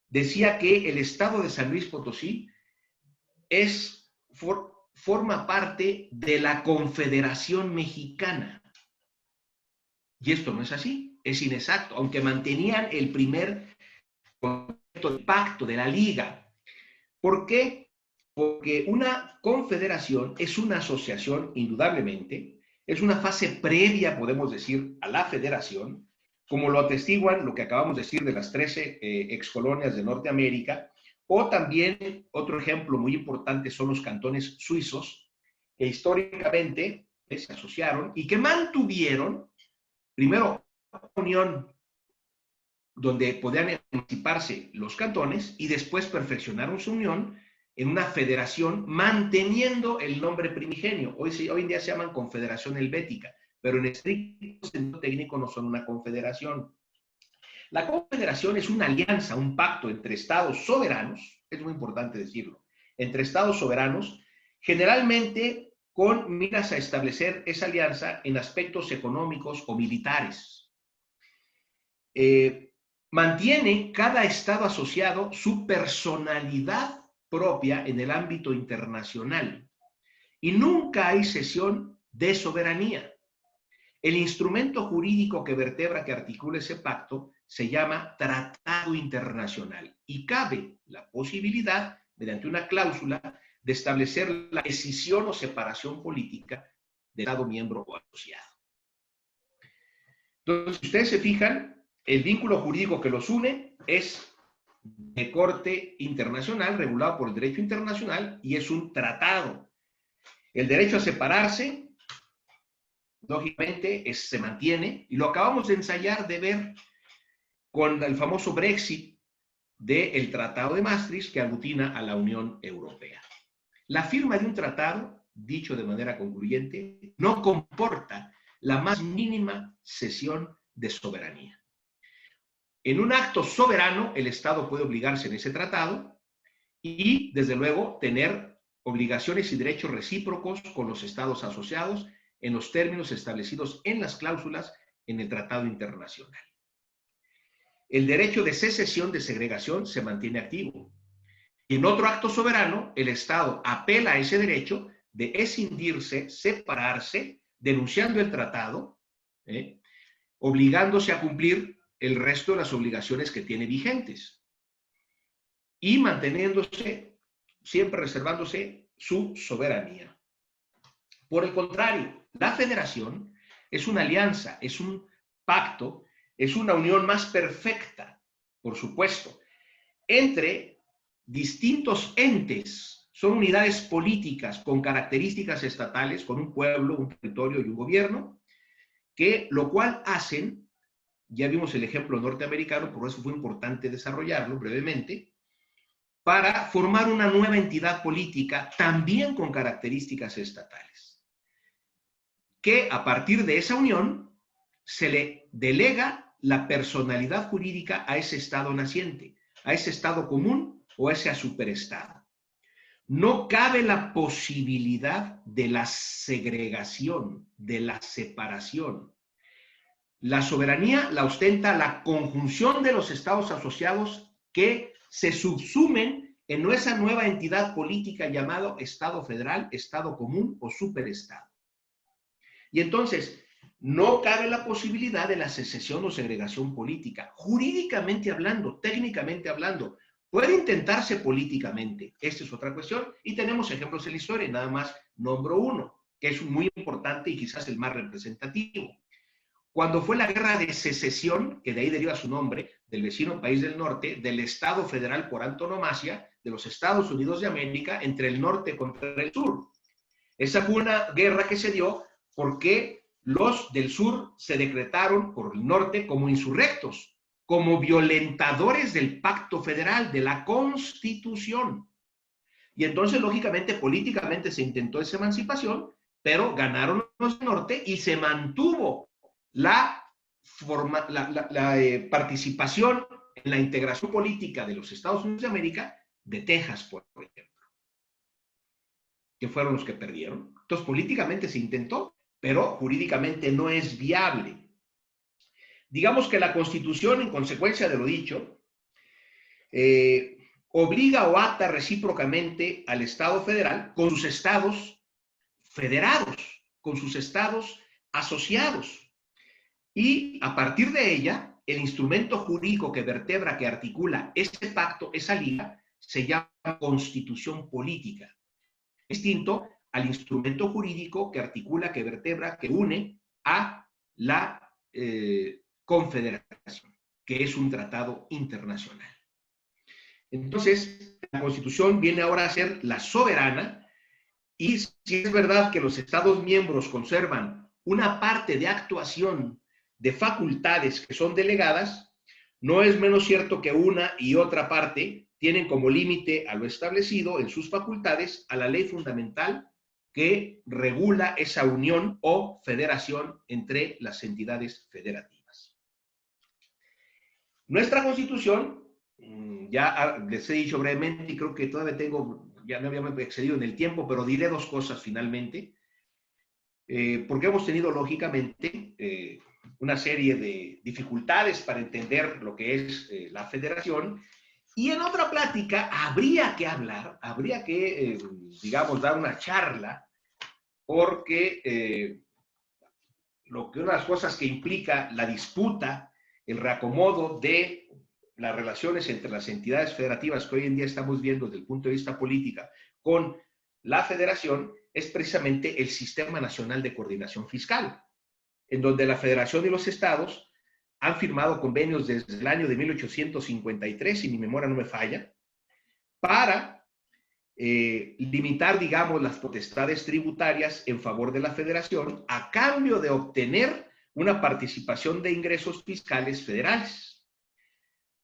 [SPEAKER 1] decía que el estado de San Luis Potosí forma parte de la Confederación Mexicana. Y esto no es así, es inexacto, aunque mantenían el primer concepto de pacto, de la liga. ¿Por qué? Porque una confederación es una asociación, indudablemente, es una fase previa, podemos decir, a la federación, como lo atestiguan lo que acabamos de decir de las 13 excolonias de Norteamérica, o también otro ejemplo muy importante son los cantones suizos, que históricamente se asociaron y que mantuvieron, primero, una unión donde podían emanciparse los cantones y después perfeccionaron su unión en una federación manteniendo el nombre primigenio. Hoy en día se llaman Confederación Helvética, pero en estricto sentido técnico no son una confederación. La confederación es una alianza, un pacto entre estados soberanos, es muy importante decirlo, entre estados soberanos, generalmente con miras a establecer esa alianza en aspectos económicos o militares. Mantiene cada estado asociado su personalidad propia en el ámbito internacional y nunca hay cesión de soberanía. El instrumento jurídico que vertebra, que articula ese pacto, se llama Tratado Internacional y cabe la posibilidad, mediante una cláusula, de establecer la escisión o separación política de Estado miembro o asociado. Entonces, si ustedes se fijan, el vínculo jurídico que los une es de corte internacional, regulado por el derecho internacional, y es un tratado. El derecho a separarse, lógicamente, se mantiene, y lo acabamos de ensayar, de ver con el famoso Brexit del Tratado de Maastricht, que aglutina a la Unión Europea. La firma de un tratado, dicho de manera concluyente, no comporta la más mínima cesión de soberanía. En un acto soberano, el Estado puede obligarse en ese tratado y, desde luego, tener obligaciones y derechos recíprocos con los estados asociados en los términos establecidos en las cláusulas en el tratado internacional. El derecho de secesión de segregación se mantiene activo. Y en otro acto soberano, el Estado apela a ese derecho de escindirse, separarse, denunciando el tratado, obligándose a cumplir el resto de las obligaciones que tiene vigentes y manteniéndose, siempre reservándose su soberanía. Por el contrario, la federación es una alianza, es un pacto, es una unión más perfecta, por supuesto, entre distintos entes. Son unidades políticas con características estatales, con un pueblo, un territorio y un gobierno, que lo cual hacen, ya vimos el ejemplo norteamericano, por eso fue importante desarrollarlo brevemente, para formar una nueva entidad política también con características estatales, que a partir de esa unión se le delega la personalidad jurídica a ese Estado naciente, a ese Estado común o a ese superestado. No cabe la posibilidad de la segregación, de la separación. La soberanía la ostenta la conjunción de los estados asociados que se subsumen en esa nueva entidad política llamado Estado federal, Estado común o superestado. Y entonces, no cabe la posibilidad de la secesión o segregación política, jurídicamente hablando, técnicamente hablando. Puede intentarse políticamente, esta es otra cuestión, y tenemos ejemplos en la historia, nada más nombro uno, que es muy importante y quizás el más representativo. Cuando fue la guerra de secesión, que de ahí deriva su nombre, del vecino país del norte, del Estado federal por antonomasia, de los Estados Unidos de América, entre el norte contra el sur. Esa fue una guerra que se dio porque los del sur se decretaron por el norte como insurrectos, como violentadores del pacto federal, de la Constitución. Y entonces, lógicamente, políticamente se intentó esa emancipación, pero ganaron los del norte y se mantuvo la participación en la integración política de los Estados Unidos de América de Texas, por ejemplo, que fueron los que perdieron. Entonces, políticamente se intentó, pero jurídicamente no es viable. Digamos que la Constitución, en consecuencia de lo dicho, obliga o ata recíprocamente al Estado federal con sus estados federados, con sus estados asociados. Y a partir de ella, el instrumento jurídico que vertebra, que articula ese pacto, esa liga, se llama Constitución política. Distinto al instrumento jurídico que articula, que vertebra, que une a la Confederación, que es un tratado internacional. Entonces, la Constitución viene ahora a ser la soberana, y si es verdad que los Estados miembros conservan una parte de actuación de facultades que son delegadas, no es menos cierto que una y otra parte tienen como límite a lo establecido en sus facultades a la ley fundamental que regula esa unión o federación entre las entidades federativas. Nuestra Constitución, ya les he dicho brevemente y creo que todavía ya me había excedido en el tiempo, pero diré dos cosas finalmente, porque hemos tenido lógicamente una serie de dificultades para entender lo que es la federación, y en otra plática habría que hablar, habría que, digamos, dar una charla, porque una de las cosas que implica la disputa, el reacomodo de las relaciones entre las entidades federativas que hoy en día estamos viendo desde el punto de vista político con la federación, es precisamente el Sistema Nacional de Coordinación Fiscal, en donde la federación y los estados han firmado convenios desde el año de 1853, si mi memoria no me falla, para limitar, digamos, las potestades tributarias en favor de la federación a cambio de obtener una participación de ingresos fiscales federales.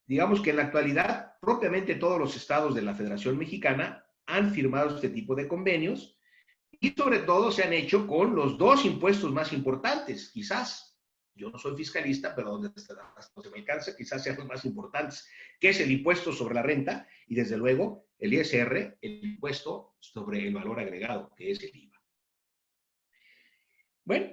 [SPEAKER 1] Digamos que en la actualidad, propiamente todos los estados de la Federación Mexicana han firmado este tipo de convenios y sobre todo se han hecho con los dos impuestos más importantes, quizás, yo no soy fiscalista, pero donde hasta se me alcanza, quizás sean los más importantes, que es el impuesto sobre la renta y, desde luego, el ISR, el impuesto sobre el valor agregado, que es el IVA. Bueno,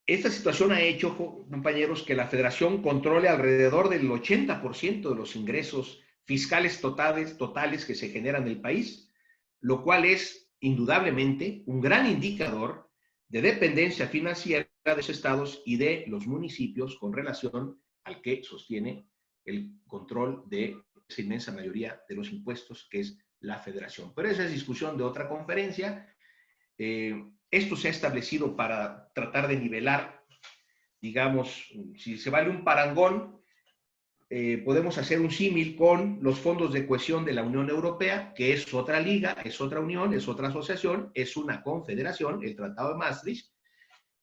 [SPEAKER 1] esta situación ha hecho, compañeros, que la Federación controle alrededor del 80% de los ingresos fiscales totales que se generan en el país, lo cual es indudablemente un gran indicador de dependencia financiera de los estados y de los municipios con relación al que sostiene el control de esa inmensa mayoría de los impuestos, que es la Federación. Pero esa es discusión de otra conferencia. Esto se ha establecido para tratar de nivelar, digamos, si se vale un parangón, podemos hacer un símil con los fondos de cohesión de la Unión Europea, que es otra liga, es otra unión, es otra asociación, es una confederación, el Tratado de Maastricht,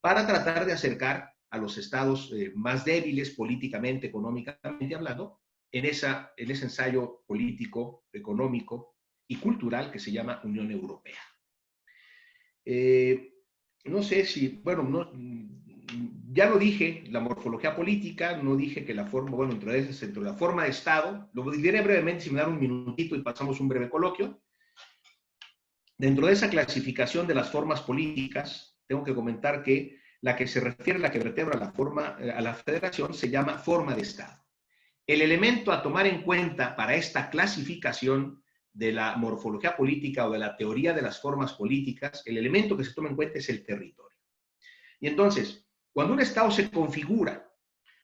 [SPEAKER 1] para tratar de acercar a los estados más débiles políticamente, económicamente hablando, en ese ensayo político, económico y cultural que se llama Unión Europea. No sé si, bueno, no, ya lo dije, la morfología política, no dije que la forma, bueno, dentro de la forma de Estado, lo diré brevemente, si me dan un minutito y pasamos un breve coloquio. Dentro de esa clasificación de las formas políticas, tengo que comentar que la que se refiere, la que vertebra a la federación, se llama forma de Estado. El elemento a tomar en cuenta para esta clasificación de la morfología política o de la teoría de las formas políticas, el elemento que se toma en cuenta es el territorio. Y entonces, cuando un Estado se configura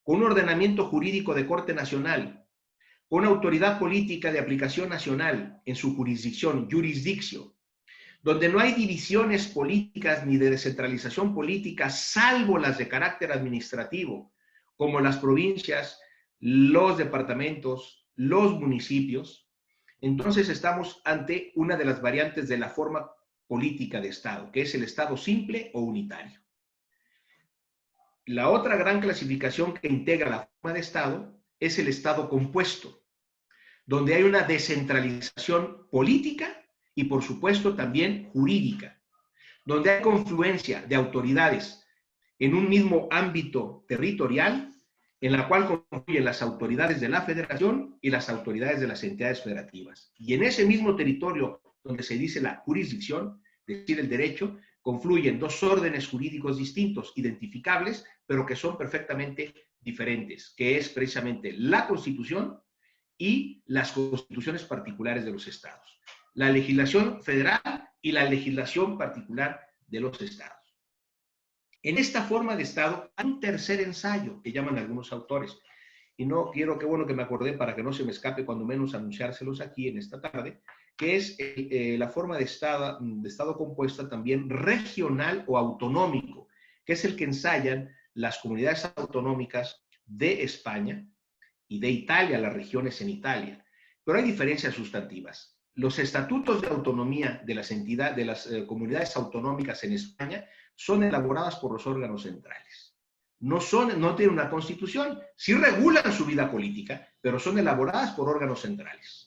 [SPEAKER 1] con un ordenamiento jurídico de corte nacional, con una autoridad política de aplicación nacional en su jurisdicción, jurisdicción, donde no hay divisiones políticas ni de descentralización política, salvo las de carácter administrativo, como las provincias, los departamentos, los municipios, entonces estamos ante una de las variantes de la forma política de Estado, que es el Estado simple o unitario. La otra gran clasificación que integra la forma de Estado es el Estado compuesto, donde hay una descentralización política y, por supuesto, también jurídica, donde hay confluencia de autoridades en un mismo ámbito territorial, en la cual confluyen las autoridades de la Federación y las autoridades de las entidades federativas. Y en ese mismo territorio donde se dice la jurisdicción, es decir, el derecho, confluyen dos órdenes jurídicos distintos, identificables, pero que son perfectamente diferentes, que es precisamente la Constitución y las constituciones particulares de los estados. La legislación federal y la legislación particular de los estados. En esta forma de Estado hay un tercer ensayo que llaman algunos autores, y no quiero, qué bueno que me acordé para que no se me escape cuando menos anunciárselos aquí en esta tarde, que es la forma de estado compuesta también regional o autonómico, que es el que ensayan las comunidades autonómicas de España y de Italia, las regiones en Italia. Pero hay diferencias sustantivas. Los estatutos de autonomía de las entidades, de las comunidades autonómicas en España son elaboradas por los órganos centrales. No tienen una constitución, sí regulan su vida política, pero son elaboradas por órganos centrales.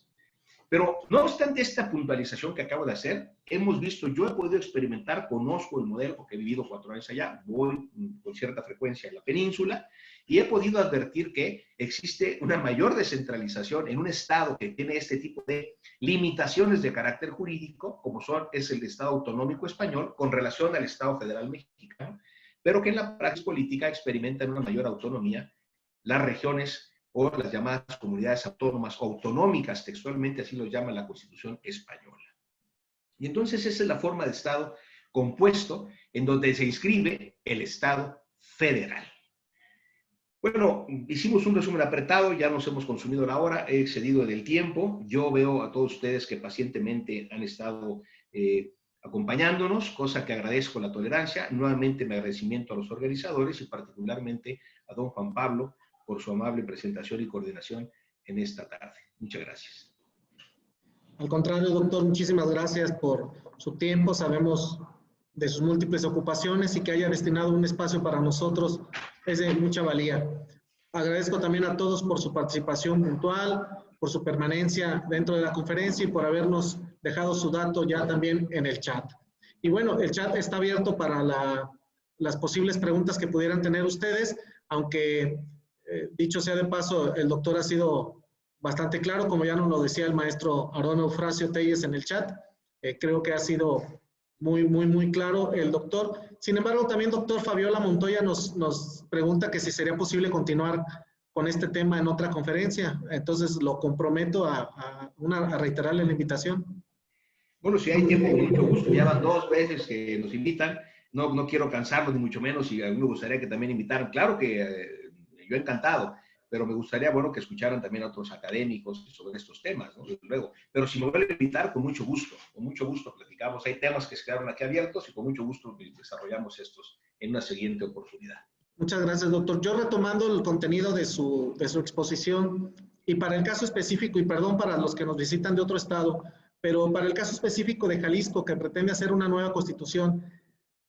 [SPEAKER 1] Pero no obstante esta puntualización que acabo de hacer, hemos visto, yo he podido experimentar, conozco el modelo, porque he vivido 4 años allá, voy con cierta frecuencia en la península, y he podido advertir que existe una mayor descentralización en un Estado que tiene este tipo de limitaciones de carácter jurídico, como es el Estado autonómico español, con relación al Estado federal mexicano, pero que en la práctica política experimentan una mayor autonomía las regiones o las llamadas comunidades autónomas o autonómicas, textualmente así lo llama la Constitución española. Y entonces esa es la forma de Estado compuesto en donde se inscribe el Estado federal. Bueno, hicimos un resumen apretado, ya nos hemos consumido la hora, he excedido del tiempo. Yo veo a todos ustedes que pacientemente han estado acompañándonos, cosa que agradezco la tolerancia. Nuevamente mi agradecimiento a los organizadores y particularmente a don Juan Pablo por su amable presentación y coordinación en esta tarde. Muchas gracias.
[SPEAKER 2] Al contrario, doctor, muchísimas gracias por su tiempo. Sabemos de sus múltiples ocupaciones y que haya destinado un espacio para nosotros es de mucha valía. Agradezco también a todos por su participación puntual, por su permanencia dentro de la conferencia y por habernos dejado su dato ya también en el chat. Y bueno, el chat está abierto para las posibles preguntas que pudieran tener ustedes, aunque dicho sea de paso, el doctor ha sido bastante claro, como ya nos lo decía el maestro Aarón Eufrasio Telles en el chat. Creo que ha sido muy claro el doctor. Sin embargo, también doctor Fabiola Montoya nos pregunta que si sería posible continuar con este tema en otra conferencia. Entonces, lo comprometo a reiterarle la invitación.
[SPEAKER 1] Bueno, si hay tiempo, con mucho gusto. Ya van 2 veces que nos invitan. No quiero cansarlos, ni mucho menos, y a mí me gustaría que también invitaran. Claro que yo encantado, pero me gustaría, bueno, que escucharan también a otros académicos sobre estos temas, ¿no? Desde luego. Pero si me vuelven a invitar, con mucho gusto platicamos. Hay temas que se quedaron aquí abiertos y con mucho gusto desarrollamos estos en una siguiente oportunidad.
[SPEAKER 2] Muchas gracias, doctor. Yo retomando el contenido de su exposición, y para el caso específico, y perdón para los que nos visitan de otro estado, pero para el caso específico de Jalisco, que pretende hacer una nueva constitución,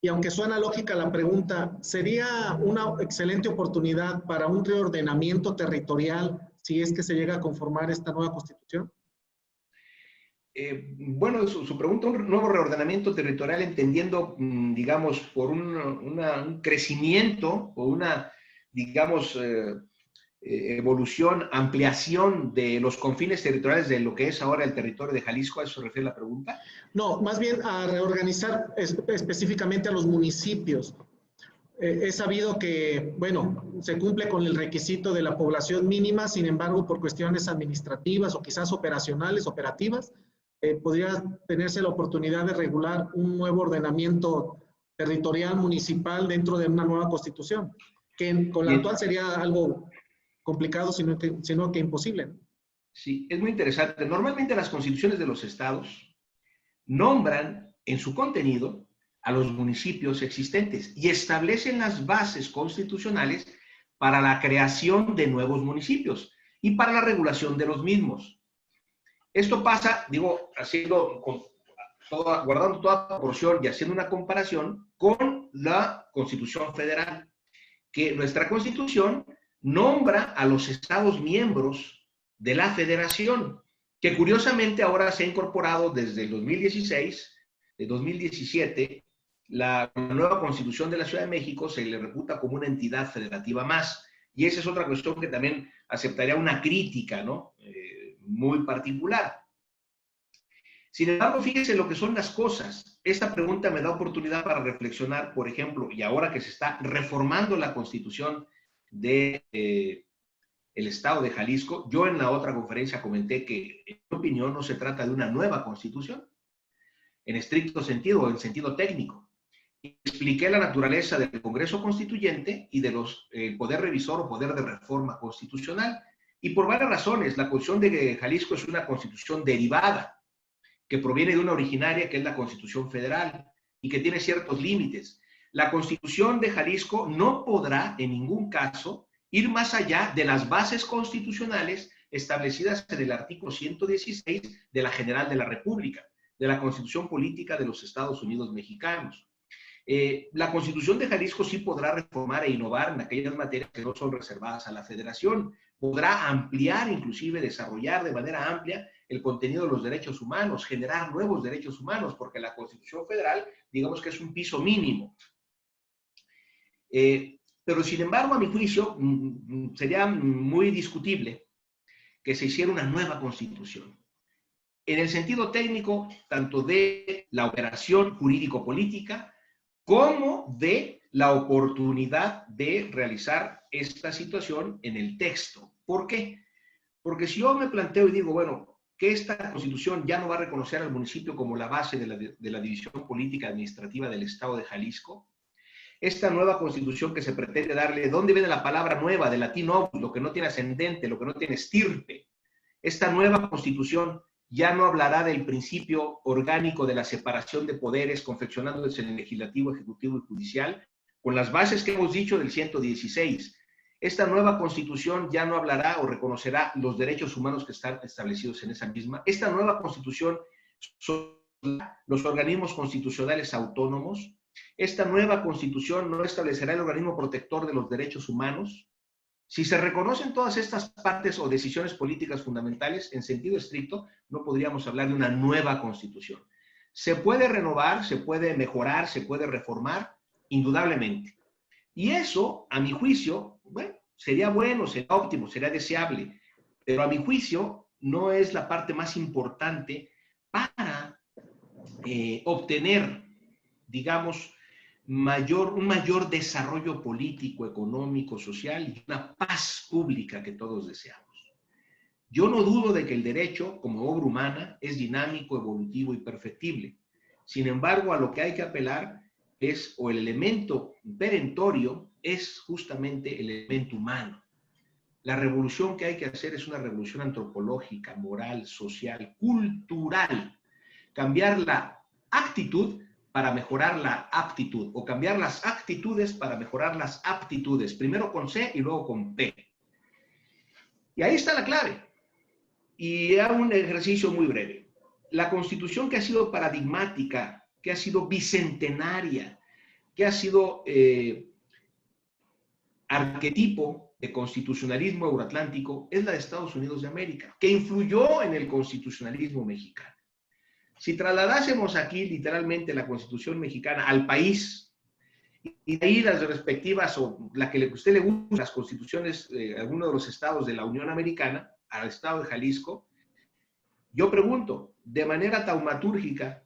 [SPEAKER 2] y aunque suena lógica la pregunta, ¿sería una excelente oportunidad para un reordenamiento territorial si es que se llega a conformar esta nueva constitución?
[SPEAKER 1] Bueno, su pregunta, un nuevo reordenamiento territorial, entendiendo, digamos, por un crecimiento o una, digamos, evolución, ampliación de los confines territoriales de lo que es ahora el territorio de Jalisco. ¿A eso se refiere la pregunta?
[SPEAKER 2] No, más bien a reorganizar específicamente a los municipios. He sabido que, bueno, se cumple con el requisito de la población mínima, sin embargo, por cuestiones administrativas o quizás operativas, podría tenerse la oportunidad de regular un nuevo ordenamiento territorial municipal dentro de una nueva constitución, que con la actual sería algo complicado, sino que imposible.
[SPEAKER 1] Sí, es muy interesante. Normalmente las constituciones de los estados nombran en su contenido a los municipios existentes y establecen las bases constitucionales para la creación de nuevos municipios y para la regulación de los mismos. Esto pasa, digo, guardando toda proporción y haciendo una comparación con la Constitución Federal, que nuestra Constitución nombra a los estados miembros de la Federación, que curiosamente ahora se ha incorporado desde el 2016, de 2017, la nueva Constitución de la Ciudad de México se le reputa como una entidad federativa más. Y esa es otra cuestión que también aceptaría una crítica, ¿no? Muy particular. Sin embargo, fíjense lo que son las cosas. Esta pregunta me da oportunidad para reflexionar, por ejemplo, y ahora que se está reformando la Constitución de el Estado de Jalisco, yo en la otra conferencia comenté que, en mi opinión, no se trata de una nueva Constitución, en estricto sentido o en sentido técnico. Expliqué la naturaleza del Congreso Constituyente y de poder revisor o poder de reforma constitucional. Y por varias razones, la Constitución de Jalisco es una Constitución derivada, que proviene de una originaria que es la Constitución Federal y que tiene ciertos límites. La Constitución de Jalisco no podrá en ningún caso ir más allá de las bases constitucionales establecidas en el artículo 116 de la General de la República, de la Constitución Política de los Estados Unidos Mexicanos. La Constitución de Jalisco sí podrá reformar e innovar en aquellas materias que no son reservadas a la Federación. Podrá ampliar, inclusive desarrollar de manera amplia el contenido de los derechos humanos, generar nuevos derechos humanos, porque la Constitución Federal, digamos que es un piso mínimo. Pero sin embargo, a mi juicio, sería muy discutible que se hiciera una nueva Constitución. En el sentido técnico, tanto de la operación jurídico-política, como de la oportunidad de realizar esta situación en el texto. ¿Por qué? Porque si yo me planteo y digo, bueno, que esta Constitución ya no va a reconocer al municipio como la base de la división política administrativa del Estado de Jalisco, esta nueva Constitución que se pretende darle, ¿dónde viene la palabra nueva? De latín novus, lo que no tiene ascendente, lo que no tiene estirpe. Esta nueva Constitución ya no hablará del principio orgánico de la separación de poderes confeccionándose en el legislativo, ejecutivo y judicial, con las bases que hemos dicho del 116. Esta nueva Constitución ya no hablará o reconocerá los derechos humanos que están establecidos en esa misma. Esta nueva Constitución son los organismos constitucionales autónomos. Esta nueva Constitución no establecerá el organismo protector de los derechos humanos. Si se reconocen todas estas partes o decisiones políticas fundamentales, en sentido estricto, no podríamos hablar de una nueva Constitución. Se puede renovar, se puede mejorar, se puede reformar, indudablemente. Y eso, a mi juicio, sería bueno, sería óptimo, sería deseable, pero a mi juicio no es la parte más importante para obtener, digamos, un mayor desarrollo político, económico, social y una paz pública que todos deseamos. Yo no dudo de que el derecho, como obra humana, es dinámico, evolutivo y perfectible. Sin embargo, a lo que hay que apelar es, o el elemento perentorio, es justamente el elemento humano. La revolución que hay que hacer es una revolución antropológica, moral, social, cultural. Cambiar la actitud para mejorar la aptitud, o cambiar las actitudes para mejorar las aptitudes, primero con C y luego con P. Y ahí está la clave. Y hago un ejercicio muy breve. La Constitución que ha sido paradigmática, que ha sido bicentenaria, que ha sido arquetipo de constitucionalismo euroatlántico, es la de Estados Unidos de América, que influyó en el constitucionalismo mexicano. Si trasladásemos aquí literalmente la Constitución mexicana al país, y de ahí las respectivas, o la que a usted le gusta, las constituciones de algunos de los estados de la Unión Americana, al estado de Jalisco, yo pregunto, de manera taumatúrgica,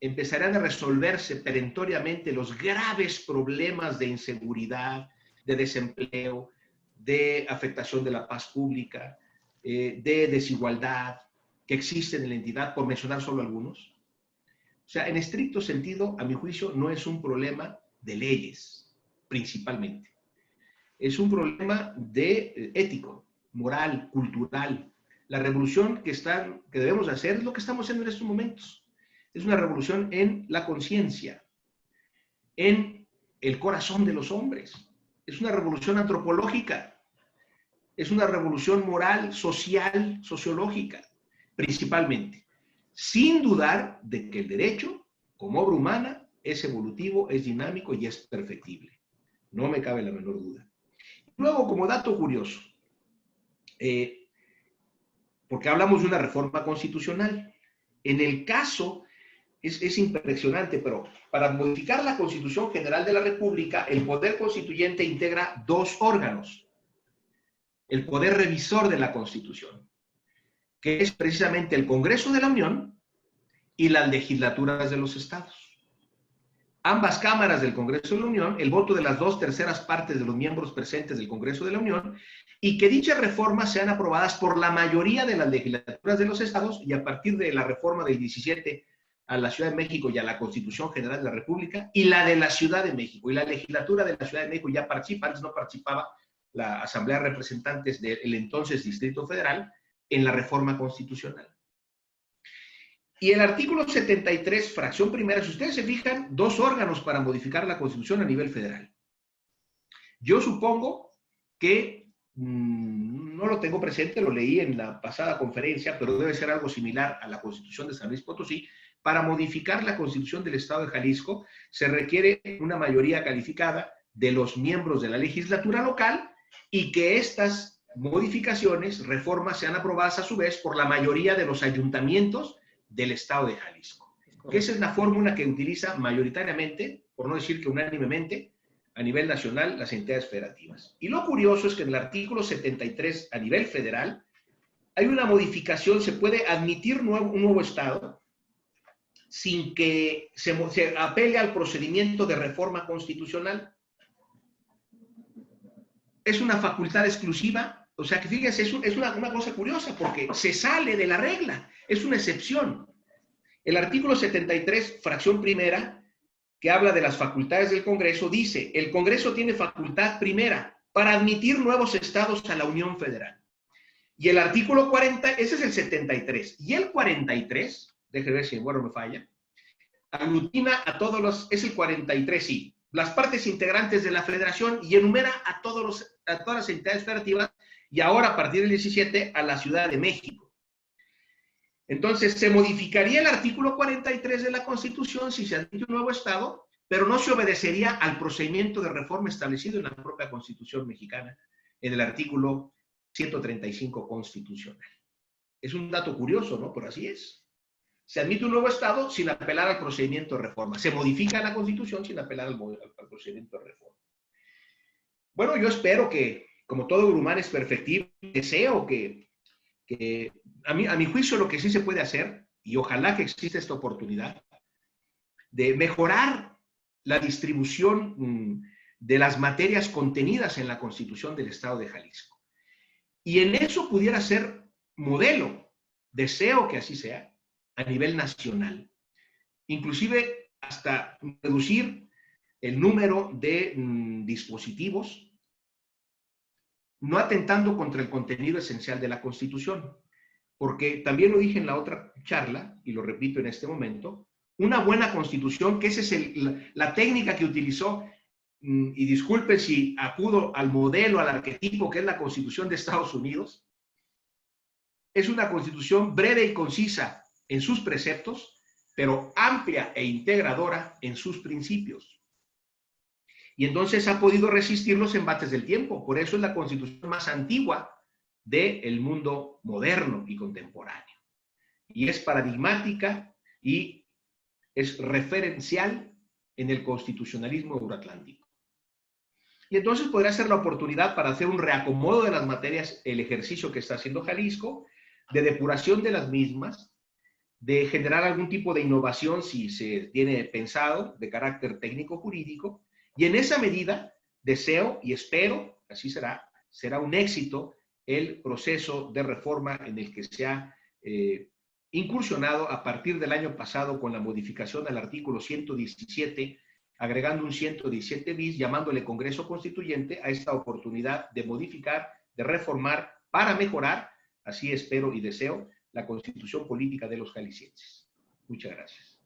[SPEAKER 1] ¿empezarán a resolverse perentoriamente los graves problemas de inseguridad, de desempleo, de afectación de la paz pública, de desigualdad que existen en la entidad, por mencionar solo algunos? O sea, en estricto sentido, a mi juicio, no es un problema de leyes, principalmente. Es un problema de ético, moral, cultural. La revolución que debemos hacer es lo que estamos haciendo en estos momentos. Es una revolución en la conciencia, en el corazón de los hombres. Es una revolución antropológica. Es una revolución moral, social, sociológica, principalmente. Sin dudar de que el derecho, como obra humana, es evolutivo, es dinámico y es perfectible. No me cabe la menor duda. Luego, como dato curioso, porque hablamos de una reforma constitucional. En el caso, es impresionante, pero para modificar la Constitución General de la República, el Poder Constituyente integra dos órganos. El Poder Revisor de la Constitución, que es precisamente el Congreso de la Unión y las legislaturas de los estados. Ambas cámaras del Congreso de la Unión, el voto de las 2/3 partes de los miembros presentes del Congreso de la Unión, y que dichas reformas sean aprobadas por la mayoría de las legislaturas de los estados, y a partir de la reforma del 17 a la Ciudad de México y a la Constitución General de la República, y la de la Ciudad de México. Y la legislatura de la Ciudad de México ya participa, antes no participaba la Asamblea de Representantes del entonces Distrito Federal en la reforma constitucional. Y el artículo 73, fracción primera, si ustedes se fijan, dos órganos para modificar la Constitución a nivel federal. Yo supongo que, no lo tengo presente, lo leí en la pasada conferencia, pero debe ser algo similar a la Constitución de San Luis Potosí. Para modificar la Constitución del Estado de Jalisco se requiere una mayoría calificada de los miembros de la legislatura local y que estas modificaciones, reformas, sean aprobadas a su vez por la mayoría de los ayuntamientos del estado de Jalisco. Que esa es la fórmula que utiliza mayoritariamente, por no decir que unánimemente, a nivel nacional las entidades federativas. Y lo curioso es que en el artículo 73 a nivel federal hay una modificación, se puede admitir un nuevo estado sin que se apele al procedimiento de reforma constitucional. Es una facultad exclusiva. O sea que fíjense, es una cosa curiosa porque se sale de la regla, es una excepción. El artículo 73, fracción primera, que habla de las facultades del Congreso, dice, el Congreso tiene facultad primera para admitir nuevos estados a la Unión Federal. Y el artículo 40, ese es el 73, y el 43, déjenme ver si el bueno me falla, aglutina a todos los, es el 43, sí, las partes integrantes de la federación y enumera a todas las entidades federativas, y ahora a partir del 17 a la Ciudad de México. Entonces se modificaría el artículo 43 de la Constitución si se admite un nuevo estado, pero no se obedecería al procedimiento de reforma establecido en la propia Constitución mexicana, en el artículo 135 constitucional. Es un dato curioso, ¿no? Pero así es. se admite un nuevo Estado sin apelar al procedimiento de reforma. Se modifica la Constitución sin apelar al procedimiento de reforma. Bueno, yo espero que, como todo humano es perfectible, deseo que a mi juicio lo que sí se puede hacer, y ojalá que exista esta oportunidad, de mejorar la distribución de las materias contenidas en la Constitución del Estado de Jalisco. Y en eso pudiera ser modelo, deseo que así sea, a nivel nacional. Inclusive hasta reducir el número de dispositivos, no atentando contra el contenido esencial de la Constitución. Porque también lo dije en la otra charla, y lo repito en este momento, una buena Constitución, que esa es la técnica que utilizó, y disculpen si acudo al modelo, al arquetipo que es la Constitución de Estados Unidos, es una Constitución breve y concisa en sus preceptos, pero amplia e integradora en sus principios. Y entonces ha podido resistir los embates del tiempo. Por eso es la Constitución más antigua del mundo moderno y contemporáneo. Y es paradigmática y es referencial en el constitucionalismo euroatlántico. Y entonces podrá ser la oportunidad para hacer un reacomodo de las materias, el ejercicio que está haciendo Jalisco, de depuración de las mismas, de generar algún tipo de innovación si se tiene pensado, de carácter técnico-jurídico, y en esa medida deseo y espero, así será un éxito el proceso de reforma en el que se ha incursionado a partir del año pasado con la modificación al artículo 117, agregando un 117 bis, llamándole Congreso Constituyente a esta oportunidad de modificar, de reformar, para mejorar, así espero y deseo, la Constitución política de los jaliscienses. Muchas gracias.